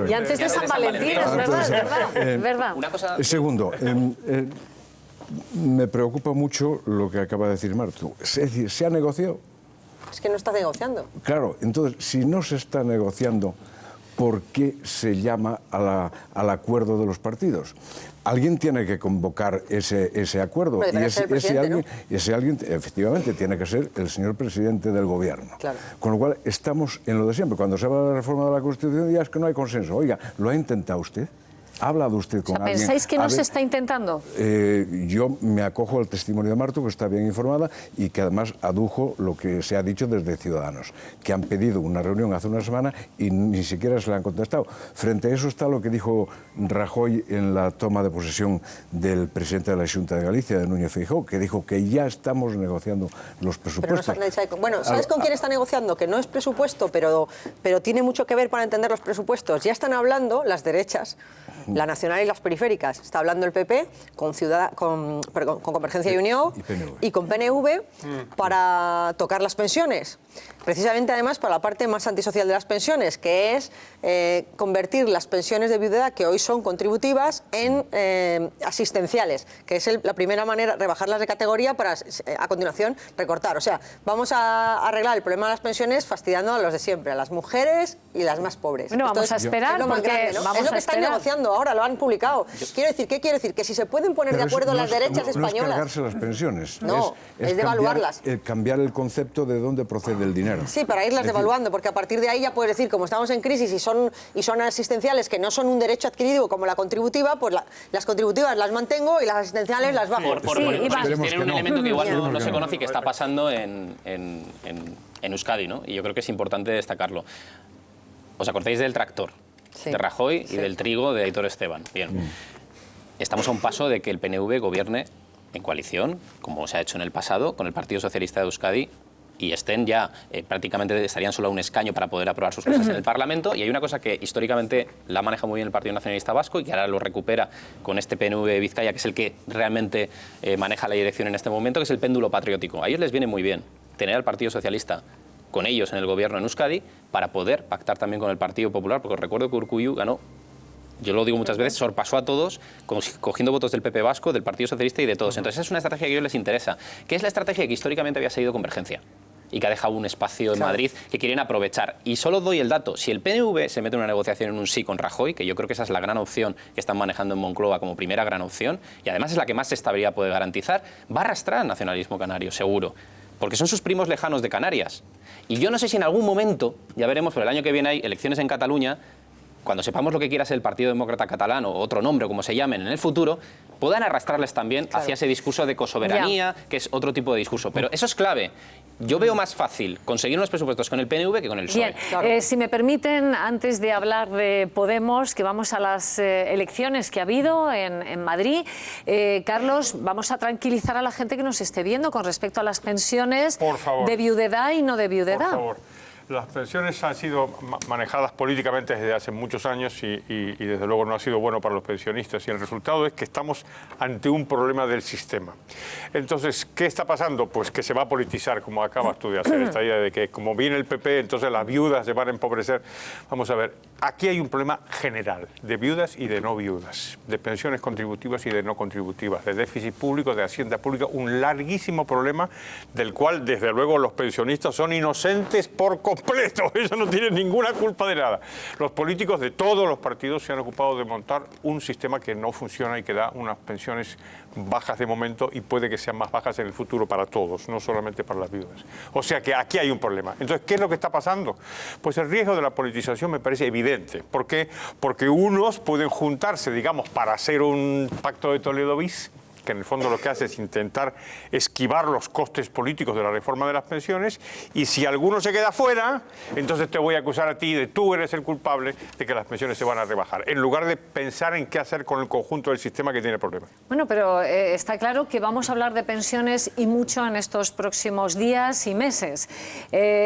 Y antes de San Valentín, es verdad. Una cosa... Segundo, me preocupa mucho lo que acaba de decir Martu. Es decir, ¿se ha negociado? Es que no está negociando. Claro, entonces, si no se está negociando, ¿por qué se llama al acuerdo de los partidos? Alguien tiene que convocar ese acuerdo. Y ese alguien, efectivamente, tiene que ser el señor presidente del gobierno. Claro. Con lo cual, estamos en lo de siempre. Cuando se habla de la reforma de la Constitución, ya es que no hay consenso. Oiga, ¿lo ha intentado usted? ¿Ha hablado usted con alguien? ¿Pensáis que no se está intentando? Yo me acojo al testimonio de Martu, que está bien informada y que además adujo lo que se ha dicho desde Ciudadanos, que han pedido una reunión hace una semana y ni siquiera se le han contestado. Frente a eso está lo que dijo Rajoy en la toma de posesión del presidente de la Xunta de Galicia, de Núñez Feijóo, que dijo que ya estamos negociando los presupuestos. Bueno, ¿sabes con quién está negociando? Que no es presupuesto, pero tiene mucho que ver para entender los presupuestos. Ya están hablando las derechas, la nacional y las periféricas. Está hablando el PP con Convergencia y Unión y con PNV para tocar las pensiones. Precisamente, además, para la parte más antisocial de las pensiones, que es convertir las pensiones de viudedad, que hoy son contributivas, en asistenciales, que es la primera manera, rebajarlas de categoría para, a continuación, recortar. O sea, vamos a arreglar el problema de las pensiones fastidiando a los de siempre, a las mujeres y las más pobres. Bueno, vamos a esperar, es lo que están negociando ahora, lo han publicado. ¿Qué quiero decir? Que si se pueden poner de acuerdo las derechas españolas... No es cargarse las pensiones. No, es devaluarlas. Cambiar el concepto de dónde procede el dinero. Sí, para irlas devaluando, porque a partir de ahí ya puedes decir, como estamos en crisis y son asistenciales que no son un derecho adquirido como la contributiva, pues las contributivas las mantengo y las asistenciales las bajo. Tienen un elemento que igual no se conoce y que está pasando en Euskadi, ¿no? Y yo creo que es importante destacarlo. ¿Os acordáis del tractor de Rajoy y del trigo de Aitor Esteban? Bien. Estamos a un paso de que el PNV gobierne en coalición, como se ha hecho en el pasado, con el Partido Socialista de Euskadi, y estén ya, prácticamente estarían solo a un escaño para poder aprobar sus cosas en el Parlamento. Y hay una cosa que históricamente la maneja muy bien el Partido Nacionalista Vasco y que ahora lo recupera con este PNV de Vizcaya, que es el que realmente maneja la dirección en este momento, que es el péndulo patriótico. A ellos les viene muy bien tener al Partido Socialista con ellos en el gobierno en Euskadi para poder pactar también con el Partido Popular, porque os recuerdo que Urkullu ganó, yo lo digo muchas veces, sorpasó a todos cogiendo votos del PP vasco, del Partido Socialista y de todos. Entonces es una estrategia que a ellos les interesa, que es la estrategia que históricamente había seguido Convergencia y que ha dejado un espacio en Madrid que quieren aprovechar. Y solo doy el dato, si el PNV se mete en una negociación en un sí con Rajoy, que yo creo que esa es la gran opción que están manejando en Moncloa como primera gran opción, y además es la que más estabilidad puede garantizar, va a arrastrar al nacionalismo canario, seguro, porque son sus primos lejanos de Canarias. Y yo no sé si en algún momento, ya veremos, pero el año que viene hay elecciones en Cataluña, cuando sepamos lo que quiera ser el Partido Demócrata Catalán o otro nombre, como se llamen en el futuro, puedan arrastrarles también hacia ese discurso de cosoberanía, que es otro tipo de discurso. Pero eso es clave. Yo veo más fácil conseguir unos presupuestos con el PNV que con el PSOE. Bien, si me permiten, antes de hablar de Podemos, que vamos a las elecciones que ha habido en Madrid, Carlos, vamos a tranquilizar a la gente que nos esté viendo con respecto a las pensiones de viudedad y no de viudedad. Por favor. Las pensiones han sido manejadas políticamente desde hace muchos años y desde luego no ha sido bueno para los pensionistas, y el resultado es que estamos ante un problema del sistema. Entonces, ¿qué está pasando? Pues que se va a politizar, como acabas tú de hacer, esta idea de que como viene el PP, entonces las viudas se van a empobrecer. Vamos a ver, aquí hay un problema general de viudas y de no viudas, de pensiones contributivas y de no contributivas, de déficit público, de hacienda pública, un larguísimo problema del cual desde luego los pensionistas son inocentes por completo. Ellos no tienen ninguna culpa de nada. Los políticos de todos los partidos se han ocupado de montar un sistema que no funciona y que da unas pensiones bajas de momento y puede que sean más bajas en el futuro para todos, no solamente para las viudas. O sea que aquí hay un problema. Entonces, ¿qué es lo que está pasando? Pues el riesgo de la politización me parece evidente. ¿Por qué? Porque unos pueden juntarse, digamos, para hacer un pacto de Toledo bis, que en el fondo lo que hace es intentar esquivar los costes políticos de la reforma de las pensiones, y si alguno se queda fuera, entonces te voy a acusar a ti de tú eres el culpable de que las pensiones se van a rebajar, en lugar de pensar en qué hacer con el conjunto del sistema que tiene problemas. Bueno, pero está claro que vamos a hablar de pensiones y mucho en estos próximos días y meses.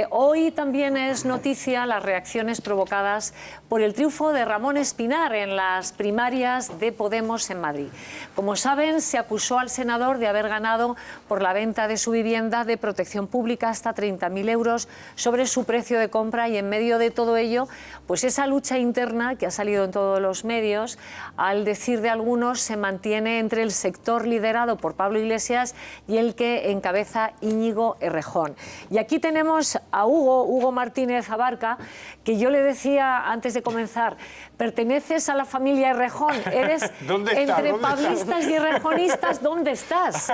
Hoy también es noticia las reacciones provocadas por el triunfo de Ramón Espinar en las primarias de Podemos en Madrid. Como saben, se ha acusó al senador de haber ganado por la venta de su vivienda de protección pública hasta 30.000 euros sobre su precio de compra, y en medio de todo ello, pues esa lucha interna que ha salido en todos los medios, al decir de algunos, se mantiene entre el sector liderado por Pablo Iglesias y el que encabeza Íñigo Errejón. Y aquí tenemos a Hugo Martínez Abarca, que yo le decía antes de comenzar, perteneces a la familia Errejón, eres entre pablistas y errejonistas, ¿dónde estás?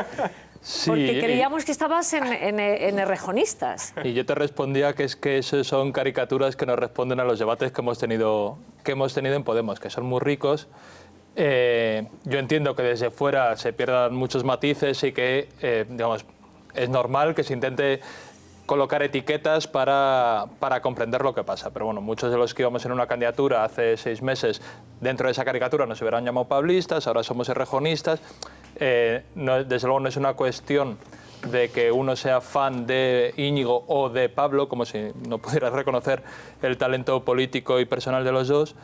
Sí, porque creíamos que estabas en errejonistas. Y yo te respondía que es que eso son caricaturas que nos responden a los debates que hemos tenido en Podemos, que son muy ricos. Yo entiendo que desde fuera se pierdan muchos matices y que, digamos, es normal que se intente colocar etiquetas para comprender lo que pasa. Pero bueno, muchos de los que íbamos en una candidatura hace 6 meses, dentro de esa caricatura nos hubieran llamado pablistas, ahora somos errejonistas. Desde luego no es una cuestión de que uno sea fan de Íñigo o de Pablo, como si no pudieras reconocer el talento político y personal de los dos.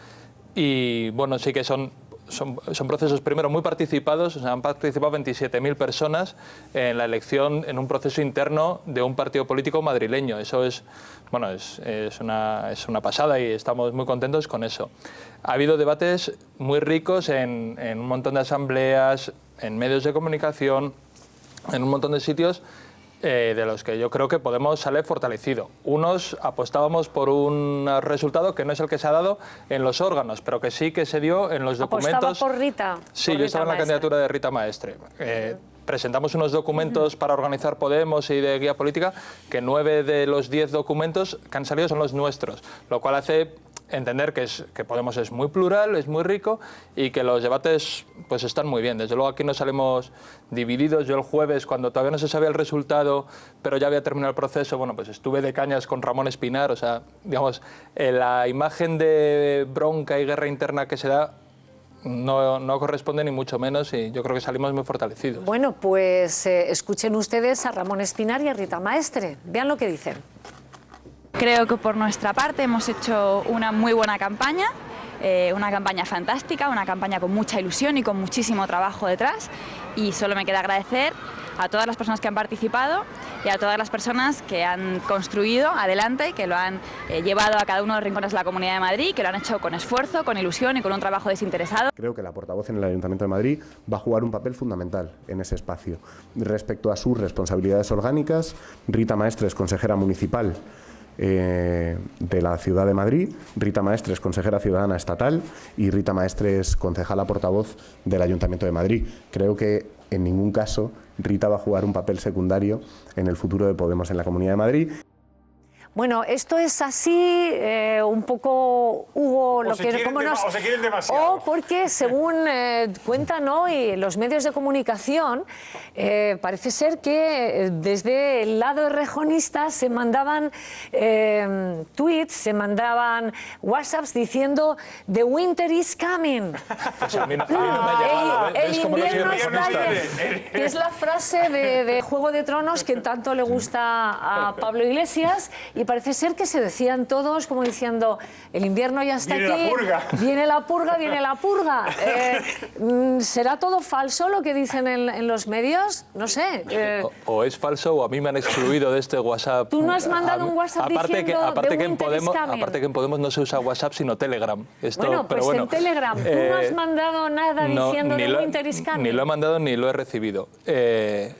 Y bueno, sí que son procesos, primero, muy participados. O sea, han participado 27.000 personas en la elección, en un proceso interno de un partido político madrileño. Eso es una pasada y estamos muy contentos con eso. Ha habido debates muy ricos en un montón de asambleas, en medios de comunicación, en un montón de sitios de los que yo creo que Podemos sale fortalecido. Unos apostábamos por un resultado que no es el que se ha dado en los órganos, pero que sí que se dio en los documentos. ¿Apostaba por Rita? Sí, yo estaba en la candidatura de Rita Maestre. Presentamos unos documentos para organizar Podemos y de guía política, que 9 de los 10 documentos que han salido son los nuestros, lo cual hace entender que Podemos es muy plural, es muy rico y que los debates pues están muy bien. Desde luego aquí no salimos divididos. Yo el jueves, cuando todavía no se sabía el resultado, pero ya había terminado el proceso, bueno, pues estuve de cañas con Ramón Espinar. O sea, digamos, la imagen de bronca y guerra interna que se da no corresponde ni mucho menos, y yo creo que salimos muy fortalecidos. Bueno, pues escuchen ustedes a Ramón Espinar y a Rita Maestre. Vean lo que dicen. Creo que por nuestra parte hemos hecho una muy buena campaña, una campaña fantástica, una campaña con mucha ilusión y con muchísimo trabajo detrás, y solo me queda agradecer a todas las personas que han participado y a todas las personas que han construido adelante, que lo han llevado a cada uno de los rincones de la Comunidad de Madrid, que lo han hecho con esfuerzo, con ilusión y con un trabajo desinteresado. Creo que la portavoz en el Ayuntamiento de Madrid va a jugar un papel fundamental en ese espacio. Respecto a sus responsabilidades orgánicas, Rita Maestre es consejera municipal de la Ciudad de Madrid, Rita Maestre es consejera ciudadana estatal y Rita Maestre es concejala portavoz del Ayuntamiento de Madrid. Creo que en ningún caso Rita va a jugar un papel secundario en el futuro de Podemos en la Comunidad de Madrid. Bueno, esto es así, un poco, Hugo, o se quieren demasiado. O porque, según cuentan hoy los medios de comunicación, parece ser que desde el lado errejonista se mandaban tweets, se mandaban WhatsApps diciendo "The winter is coming". Pues a mí no me ha llegado, el invierno está ahí, que es la frase de Juego de Tronos que tanto le gusta a Pablo Iglesias. Y parece ser que se decían todos como diciendo, el invierno ya está aquí, viene la purga, viene la purga. ¿Será todo falso lo que dicen en los medios? No sé. O es falso o a mí me han excluido de este WhatsApp. ¿Tú no has mandado un WhatsApp diciendo aparte que en Podemos no se usa WhatsApp sino Telegram? Bueno, pues en Telegram. ¿Tú no has mandado nada diciendo The winter is coming? Ni lo he mandado ni lo he recibido.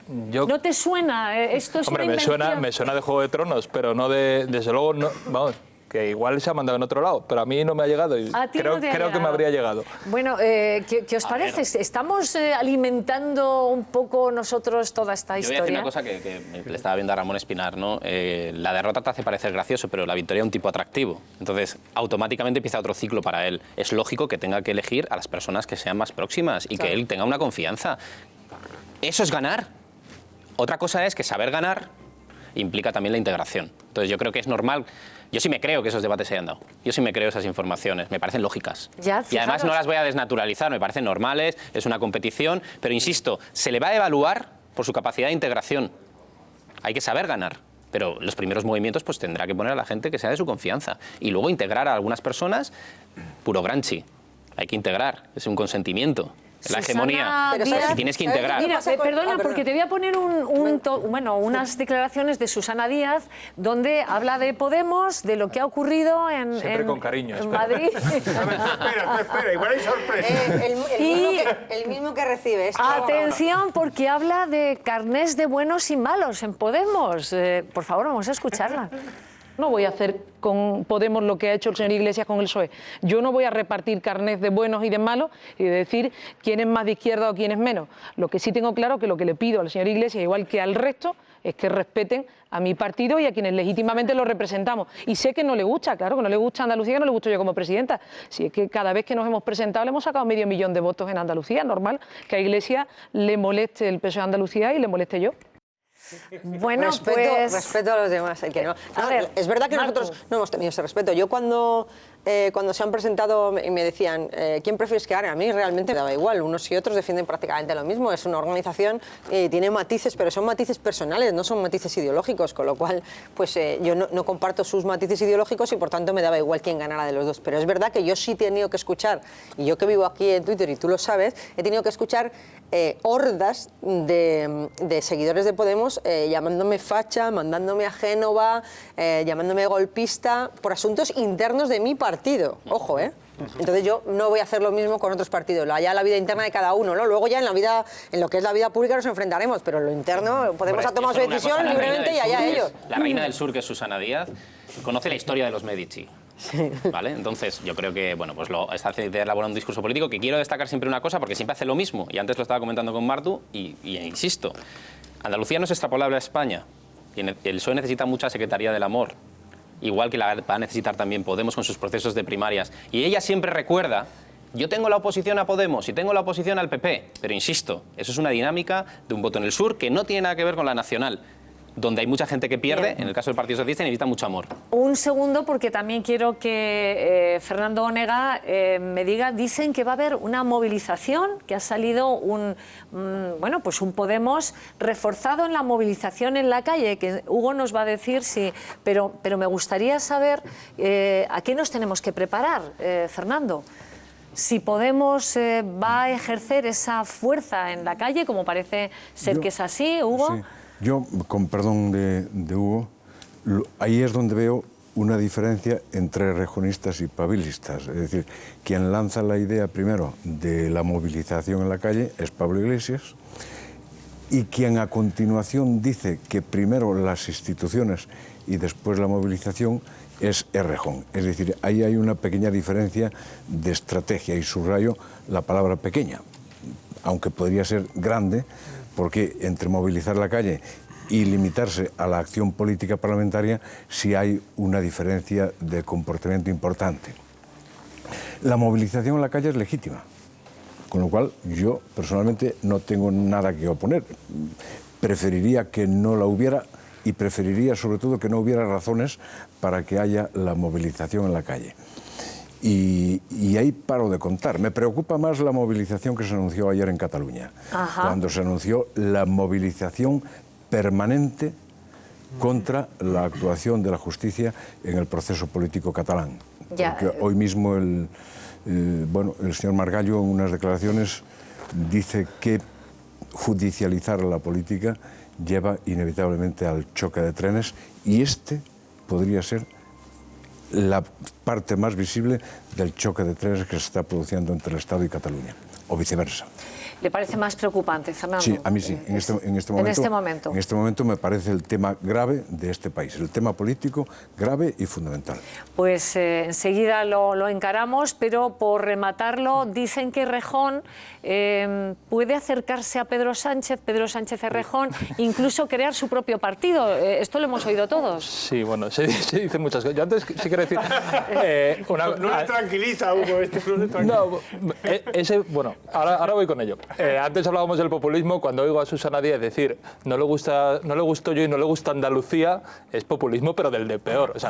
¿No te suena? Esto es Hombre, una invención. me suena de Juego de Tronos, pero no desde luego no, vamos, que igual se ha mandado en otro lado, pero a mí no me ha llegado y creo que me habría llegado. Bueno, ¿qué os parece? ¿Estamos alimentando un poco nosotros toda esta historia? Yo voy a decir una cosa que le estaba viendo a Ramón Espinar, ¿no? La derrota te hace parecer gracioso, pero la victoria es un tipo atractivo. Entonces, automáticamente empieza otro ciclo para él. Es lógico que tenga que elegir a las personas que sean más próximas y que él tenga una confianza. Eso es ganar. Otra cosa es que saber ganar implica también la integración. Entonces yo creo que es normal, yo sí me creo que esos debates se hayan dado, yo sí me creo esas informaciones, me parecen lógicas. Y además no las voy a desnaturalizar, me parecen normales, es una competición, pero insisto, se le va a evaluar por su capacidad de integración. Hay que saber ganar, pero los primeros movimientos pues tendrá que poner a la gente que sea de su confianza y luego integrar a algunas personas, puro Gramsci. Hay que integrar, es un consentimiento. La hegemonía. Si tienes que integrar. Mira, perdona, porque te voy a poner unas declaraciones de Susana Díaz donde habla de Podemos, de lo que ha ocurrido en con cariño, en Madrid. Espera, igual hay sorpresa. El mismo que recibe. Atención, porque habla de carnés de buenos y malos en Podemos. Por favor, vamos a escucharla. No voy a hacer con Podemos lo que ha hecho el señor Iglesias con el PSOE. Yo no voy a repartir carnés de buenos y de malos y decir quién es más de izquierda o quién es menos. Lo que sí tengo claro que lo que le pido al señor Iglesias, igual que al resto, es que respeten a mi partido y a quienes legítimamente lo representamos. Y sé que no le gusta, claro, que no le gusta Andalucía, que no le gusto yo como presidenta. Si es que cada vez que nos hemos presentado le hemos sacado 500.000 de votos en Andalucía, normal que a Iglesias le moleste el PSOE de Andalucía y le moleste yo. Bueno, respeto a los demás. Que no. A ver, es verdad que nosotros no hemos tenido ese respeto. Yo cuando se han presentado y me decían ¿quién prefieres que gane? A mí realmente me daba igual. Unos y otros defienden prácticamente lo mismo. Es una organización, tiene matices, pero son matices personales, no son matices ideológicos, con lo cual pues yo no comparto sus matices ideológicos y por tanto me daba igual quién ganara de los dos. Pero es verdad que yo sí he tenido que escuchar, y yo que vivo aquí en Twitter y tú lo sabes, he tenido que escuchar hordas de seguidores de Podemos llamándome facha, mandándome a Génova, llamándome golpista por asuntos internos de mi partido. Ojo, Entonces yo no voy a hacer lo mismo con otros partidos. Allá la vida interna de cada uno, ¿no? Luego ya en lo que es la vida pública nos enfrentaremos, pero en lo interno Podemos ha tomado su decisión libremente y allá ellos. La reina del sur, que es Susana Díaz, conoce la historia de los Medici. Sí. ¿Vale? Entonces, yo creo que, bueno, pues está elaborando un discurso político que quiero destacar siempre una cosa, porque siempre hace lo mismo, y antes lo estaba comentando con Martu, y insisto, Andalucía no es extrapolable a España, y el PSOE necesita mucha Secretaría del Amor, igual que la va a necesitar también Podemos con sus procesos de primarias, y ella siempre recuerda, yo tengo la oposición a Podemos y tengo la oposición al PP, pero insisto, eso es una dinámica de un voto en el sur que no tiene nada que ver con la nacional, donde hay mucha gente que pierde, en el caso del Partido Socialista, necesita mucho amor. Un segundo, porque también quiero que Fernando Onega me diga, dicen que va a haber una movilización, que ha salido un Podemos reforzado en la movilización en la calle, que Hugo nos va a decir si, pero me gustaría saber a qué nos tenemos que preparar, Fernando. Si Podemos va a ejercer esa fuerza en la calle, como parece ser que es así, Hugo. Sí. Yo, con perdón de Hugo, ahí es donde veo una diferencia entre rejonistas y pabilistas. Es decir, quien lanza la idea primero de la movilización en la calle es Pablo Iglesias y quien a continuación dice que primero las instituciones y después la movilización es Errejón. Es decir, ahí hay una pequeña diferencia de estrategia y subrayo la palabra pequeña, aunque podría ser grande, porque entre movilizar la calle y limitarse a la acción política parlamentaria sí hay una diferencia de comportamiento importante. La movilización en la calle es legítima, con lo cual yo personalmente no tengo nada que oponer. Preferiría que no la hubiera y preferiría sobre todo que no hubiera razones para que haya la movilización en la calle. Y ahí paro de contar. Me preocupa más la movilización que se anunció ayer en Cataluña, cuando se anunció la movilización permanente contra la actuación de la justicia en el proceso político catalán. Porque hoy mismo el señor Margallo en unas declaraciones dice que judicializar la política lleva inevitablemente al choque de trenes y este podría ser la parte más visible del choque de trenes que se está produciendo entre el Estado y Cataluña, o viceversa. ¿Le parece más preocupante, Fernando? Sí, a mí sí. En este momento me parece el tema grave de este país, el tema político grave y fundamental. Pues enseguida lo encaramos, pero por rematarlo, dicen que Errejón puede acercarse a Pedro Sánchez Errejón, incluso crear su propio partido. Esto lo hemos oído todos. Sí, bueno, se dicen muchas cosas. Yo antes sí quiero decir... no le tranquiliza, Hugo. Bueno, ahora voy con ello. Antes hablábamos del populismo. Cuando oigo a Susana Díaz decir no le gusto yo y no le gusta Andalucía, es populismo, pero del de peor. O sea,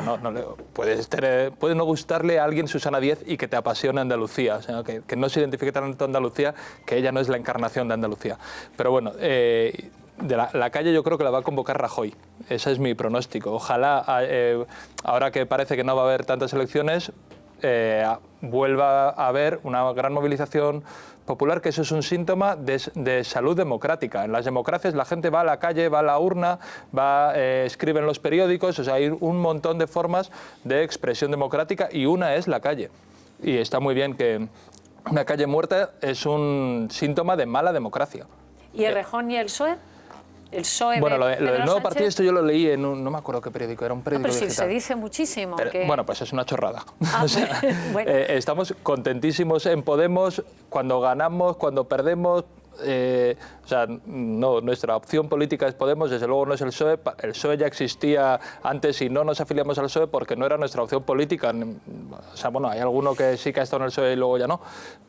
puede no gustarle a alguien Susana Díaz y que te apasione Andalucía. O sea, que no se identifique tanto Andalucía, que ella no es la encarnación de Andalucía. Pero bueno, de la calle yo creo que la va a convocar Rajoy. Ese es mi pronóstico. Ojalá, ahora que parece que no va a haber tantas elecciones, vuelva a haber una gran movilización popular, que eso es un síntoma de salud democrática. En las democracias la gente va a la calle, va a la urna, escribe en los periódicos, o sea, hay un montón de formas de expresión democrática y una es la calle. Y está muy bien que una calle muerta es un síntoma de mala democracia. ¿Y Errejón y el PSOE? El PSOE bueno, lo del nuevo Sánchez. Partido, esto yo lo leí en no me acuerdo qué periódico, era un periódico pero sí, digital. se dice muchísimo. Pero, que... Bueno, pues es una chorrada. Ah, o sea, bueno. Estamos contentísimos en Podemos cuando ganamos, cuando perdemos. O sea, no, nuestra opción política es Podemos, desde luego no es el PSOE. El PSOE ya existía antes y no nos afiliamos al PSOE porque no era nuestra opción política. O sea, bueno, hay alguno que sí que ha estado en el PSOE y luego ya no.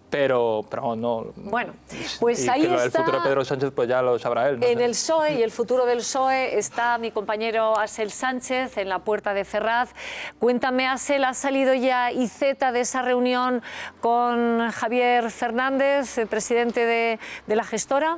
Pero no. Bueno, pues y ahí que está. El futuro de Pedro Sánchez, pues ya lo sabrá él. ¿no? En el PSOE y el futuro del PSOE está mi compañero Asel Sánchez en la puerta de Ferraz. Cuéntame, Asel, ¿ha salido ya Iceta de esa reunión con Javier Fernández, el presidente de la gestora?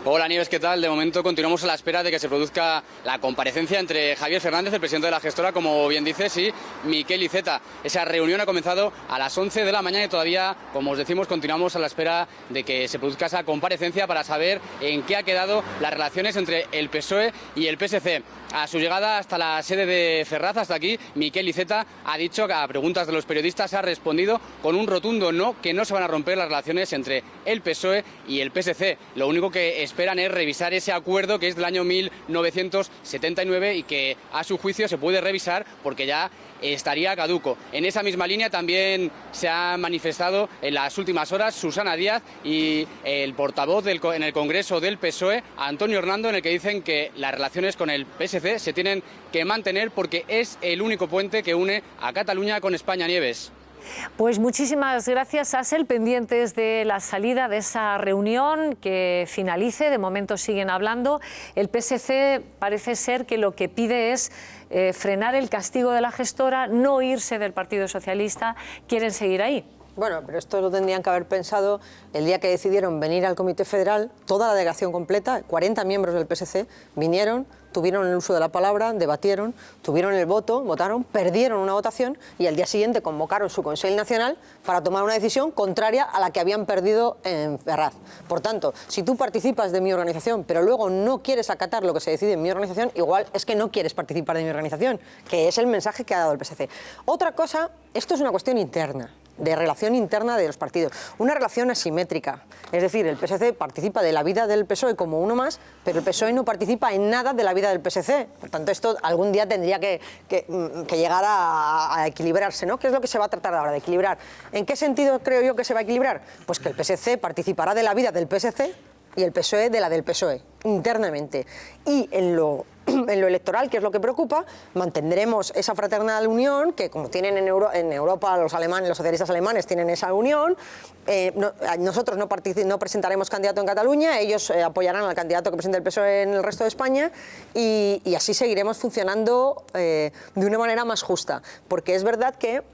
Hola Nieves, ¿qué tal? De momento continuamos a la espera de que se produzca la comparecencia entre Javier Fernández, el presidente de la gestora, como bien dices, y Miquel Iceta. Esa reunión ha comenzado a las 11 de la mañana y todavía, como os decimos, continuamos a la espera de que se produzca esa comparecencia para saber en qué ha quedado las relaciones entre el PSOE y el PSC. A su llegada hasta la sede de Ferraz, hasta aquí, Miquel Iceta ha dicho que a preguntas de los periodistas ha respondido con un rotundo no, que no se van a romper las relaciones entre el PSOE y el PSC. Lo único que esperan es revisar ese acuerdo que es del año 1979 y que a su juicio se puede revisar porque ya estaría caduco. En esa misma línea también se ha manifestado en las últimas horas Susana Díaz y el portavoz en el Congreso del PSOE, Antonio Hernando, en el que dicen que las relaciones con el PSC se tienen que mantener porque es el único puente que une a Cataluña con España. Nieves. Pues muchísimas gracias, Asel, pendientes de la salida de esa reunión que finalice. De momento siguen hablando. El PSC parece ser que lo que pide es frenar el castigo de la gestora, no irse del Partido Socialista, quieren seguir ahí. Bueno, pero esto lo tendrían que haber pensado el día que decidieron venir al Comité Federal. Toda la delegación completa, 40 miembros del PSC, vinieron, tuvieron el uso de la palabra, debatieron, tuvieron el voto, votaron, perdieron una votación y al día siguiente convocaron su Consejo Nacional para tomar una decisión contraria a la que habían perdido en Ferraz. Por tanto, si tú participas de mi organización, pero luego no quieres acatar lo que se decide en mi organización, igual es que no quieres participar de mi organización, que es el mensaje que ha dado el PSC. Otra cosa, esto es una cuestión interna, de relación interna de los partidos, una relación asimétrica, es decir, el PSC participa de la vida del PSOE como uno más, pero el PSOE no participa en nada de la vida del PSC, por tanto esto algún día tendría que llegar a equilibrarse, ¿no? ¿Qué es lo que se va a tratar ahora de equilibrar? ¿En qué sentido creo yo que se va a equilibrar? Pues que el PSC participará de la vida del PSC y el PSOE de la del PSOE, internamente, y en lo electoral, que es lo que preocupa, mantendremos esa fraternal unión que, como tienen en Europa los alemanes, los socialistas alemanes tienen esa unión. Nosotros no presentaremos candidato en Cataluña, ellos apoyarán al candidato que presenta el PSOE en el resto de España y así seguiremos funcionando de una manera más justa, porque es verdad que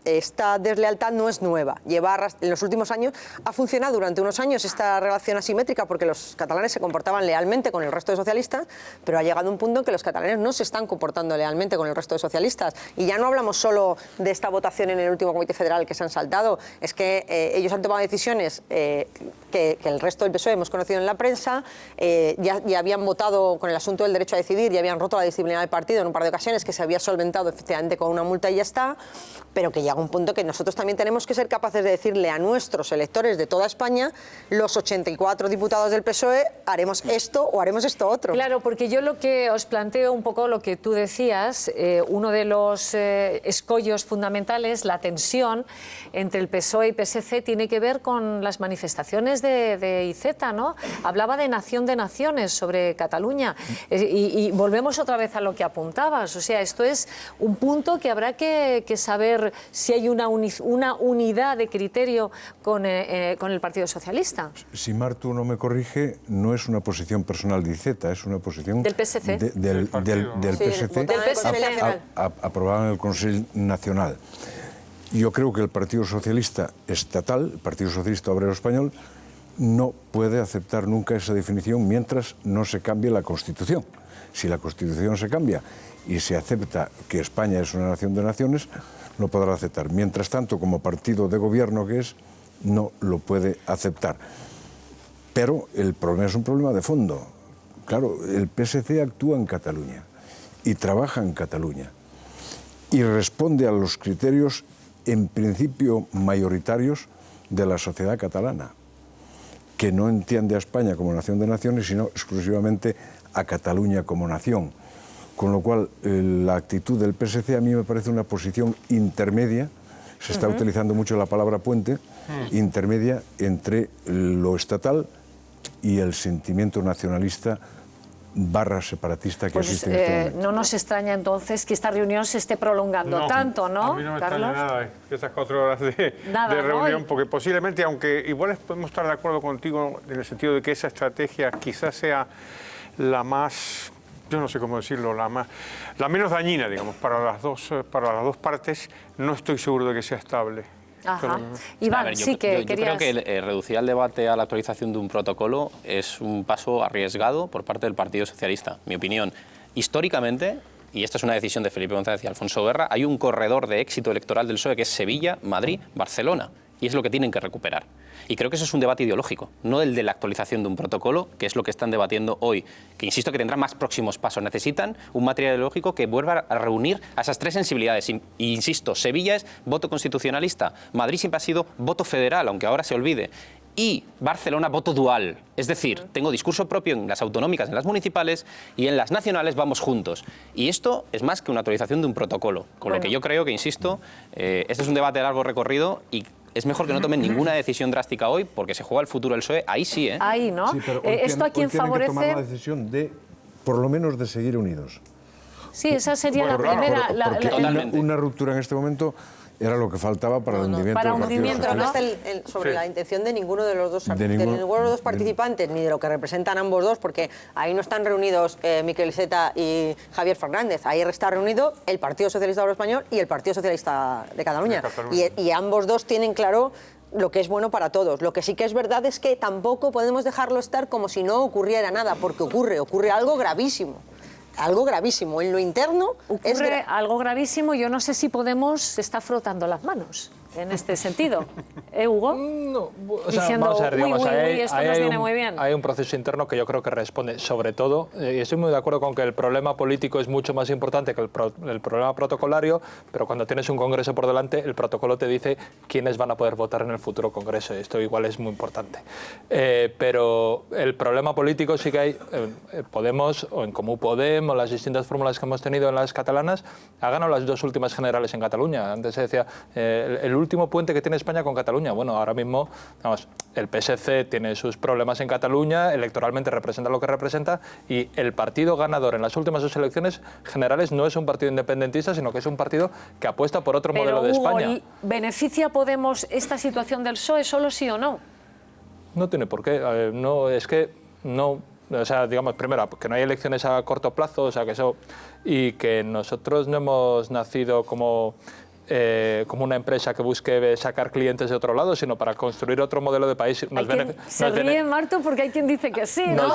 esta deslealtad no es nueva. En los últimos años ha funcionado durante unos años esta relación asimétrica porque los catalanes se comportaban lealmente con el resto de socialistas, pero ha llegado un punto en que los catalanes no se están comportando lealmente con el resto de socialistas. Y ya no hablamos solo de esta votación en el último Comité Federal que se han saltado, es que ellos han tomado decisiones que el resto del PSOE hemos conocido en la prensa, ya habían votado con el asunto del derecho a decidir, ya habían roto la disciplina del partido en un par de ocasiones, que se había solventado efectivamente con una multa y ya está, pero que llega un punto que nosotros también tenemos que ser capaces de decirle a nuestros electores de toda España, los 84 diputados del PSOE, haremos esto o haremos esto otro. Claro, porque yo lo que os planteo un poco lo que tú decías, uno de los escollos fundamentales, la tensión entre el PSOE y PSC, tiene que ver con las manifestaciones de Iceta, ¿no? Hablaba de nación de naciones sobre Cataluña y volvemos otra vez a lo que apuntabas, o sea, esto es un punto que habrá que saber si hay una unidad de criterio con el Partido Socialista. Si Martu no me corrige, no es una posición personal de Iceta, es una posición del PSC, del PSC, aprobada en el Consejo Nacional. Yo creo que el Partido Socialista estatal, el Partido Socialista Obrero Español, no puede aceptar nunca esa definición mientras no se cambie la Constitución. Si la Constitución se cambia y se acepta que España es una nación de naciones, lo podrá aceptar. Mientras tanto, como partido de gobierno que es, no lo puede aceptar. Pero el problema es un problema de fondo. Claro, el PSC actúa en Cataluña y trabaja en Cataluña y responde a los criterios, en principio, mayoritarios de la sociedad catalana, que no entiende a España como nación de naciones, sino exclusivamente a Cataluña como nación. Con lo cual, la actitud del PSC a mí me parece una posición intermedia, se está utilizando mucho la palabra puente, intermedia entre lo estatal y el sentimiento nacionalista / separatista que existe en este momento. No nos extraña entonces que esta reunión se esté prolongando tanto, ¿no? A mí no me Carlos, extraña nada esas 4 horas de reunión, porque posiblemente, aunque igual podemos estar de acuerdo contigo en el sentido de que esa estrategia quizás sea la más, yo no sé cómo decirlo, la menos dañina, digamos, para las dos partes, no estoy seguro de que sea estable. Ajá. Iván, yo querías... creo que reducir el debate a la actualización de un protocolo es un paso arriesgado por parte del Partido Socialista. Mi opinión, históricamente, y esta es una decisión de Felipe González y Alfonso Guerra, hay un corredor de éxito electoral del PSOE que es Sevilla, Madrid, Barcelona, y es lo que tienen que recuperar. Y creo que eso es un debate ideológico, no el de la actualización de un protocolo, que es lo que están debatiendo hoy, que insisto que tendrá más próximos pasos. Necesitan un material ideológico que vuelva a reunir a esas tres sensibilidades. Y insisto, Sevilla es voto constitucionalista, Madrid siempre ha sido voto federal, aunque ahora se olvide, y Barcelona voto dual. Es decir, tengo discurso propio en las autonómicas, en las municipales, y en las nacionales vamos juntos. Y esto es más que una actualización de un protocolo, con lo que yo creo que, insisto, este es un debate de largo recorrido y es mejor que no tomen ninguna decisión drástica hoy, porque se juega el futuro del PSOE, ahí sí, ¿eh? Ahí, ¿no? Sí, pero ¿esto a quién favorece? Tienen que tomar la decisión de, por lo menos, de seguir unidos. Sí, esa sería la primera... Porque una ruptura en este momento era lo que faltaba para el hundimiento para del hundimiento, Partido no está sobre la intención de ninguno de los dos, participantes, ni de lo que representan ambos dos, porque ahí no están reunidos Miquel Iceta y Javier Fernández. Ahí está reunido el Partido Socialista Obrero Español y el Partido Socialista de Cataluña. Y ambos dos tienen claro lo que es bueno para todos. Lo que sí que es verdad es que tampoco podemos dejarlo estar como si no ocurriera nada, porque ocurre algo gravísimo. Algo gravísimo. En lo interno ocurre algo gravísimo. Yo no sé si Podemos se está frotando las manos en este sentido. Hugo? No, diciendo, vamos a ver, digamos, esto nos viene muy bien. Hay un proceso interno que yo creo que responde, sobre todo, y estoy muy de acuerdo con que el problema político es mucho más importante que el problema protocolario, pero cuando tienes un congreso por delante, el protocolo te dice quiénes van a poder votar en el futuro congreso. Esto igual es muy importante. Pero el problema político sí que hay. Podemos, o en Comú Podem, o las distintas fórmulas que hemos tenido en las catalanas, ha ganado las dos últimas generales en Cataluña. Antes se decía, el último puente que tiene España con Cataluña. Bueno, ahora mismo, vamos, el PSC tiene sus problemas en Cataluña, electoralmente representa lo que representa, y el partido ganador en las últimas dos elecciones generales no es un partido independentista, sino que es un partido que apuesta por otro modelo de España. ¿Beneficia a Podemos esta situación del PSOE, solo sí o no? No tiene por qué. No, es que no... O sea, digamos, primero, que no hay elecciones a corto plazo, o sea, que eso... Y que nosotros no hemos nacido como una empresa que busque sacar clientes de otro lado, sino para construir otro modelo de país. Se ríe Marto porque hay quien dice que sí, ¿no?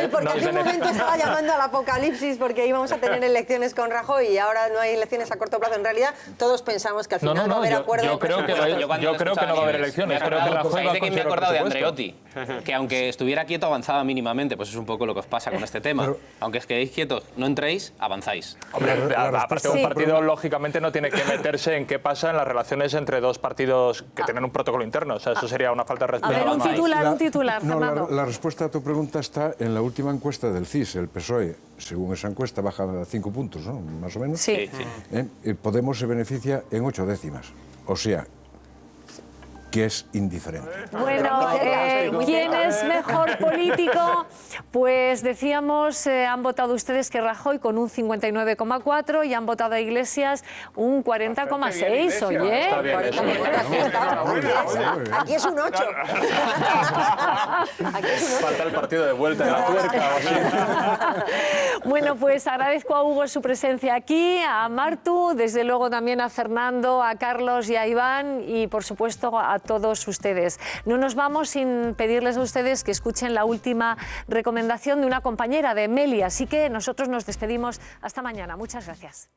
Porque hace un momento estaba llamando al apocalipsis porque íbamos a tener elecciones con Rajoy y ahora no hay elecciones a corto plazo. En realidad, todos pensamos que al final va a haber acuerdo. Yo creo que no va a haber elecciones. Creo que Rajoy va a me he acordado de Andreotti, que aunque estuviera quieto avanzaba mínimamente, pues es un poco lo que os pasa con este tema. Aunque os quedéis quietos, no entréis, avanzáis. Hombre, aparte un partido lógicamente no tiene que meter en qué pasa en las relaciones entre dos partidos que tienen un protocolo interno. O sea, eso sería una falta de respeto. A ver, un titular, Fernando. La respuesta a tu pregunta está en la última encuesta del CIS. El PSOE, según esa encuesta, baja 5 puntos, ¿no? Más o menos. Sí. Podemos se beneficia en 8 décimas. O sea, que es indiferente. Bueno, ¿quién es mejor político? Pues decíamos, han votado ustedes que Rajoy con un 59,4 y han votado a Iglesias un 40,6. Oye, aquí es un 8. Falta el partido de vuelta de la tuerca. Bueno, pues agradezco a Hugo su presencia aquí, a Martu, desde luego también a Fernando, a Carlos y a Iván y por supuesto a todos ustedes. No nos vamos sin pedirles a ustedes que escuchen la última recomendación de una compañera de Meli, así que nosotros nos despedimos hasta mañana. Muchas gracias.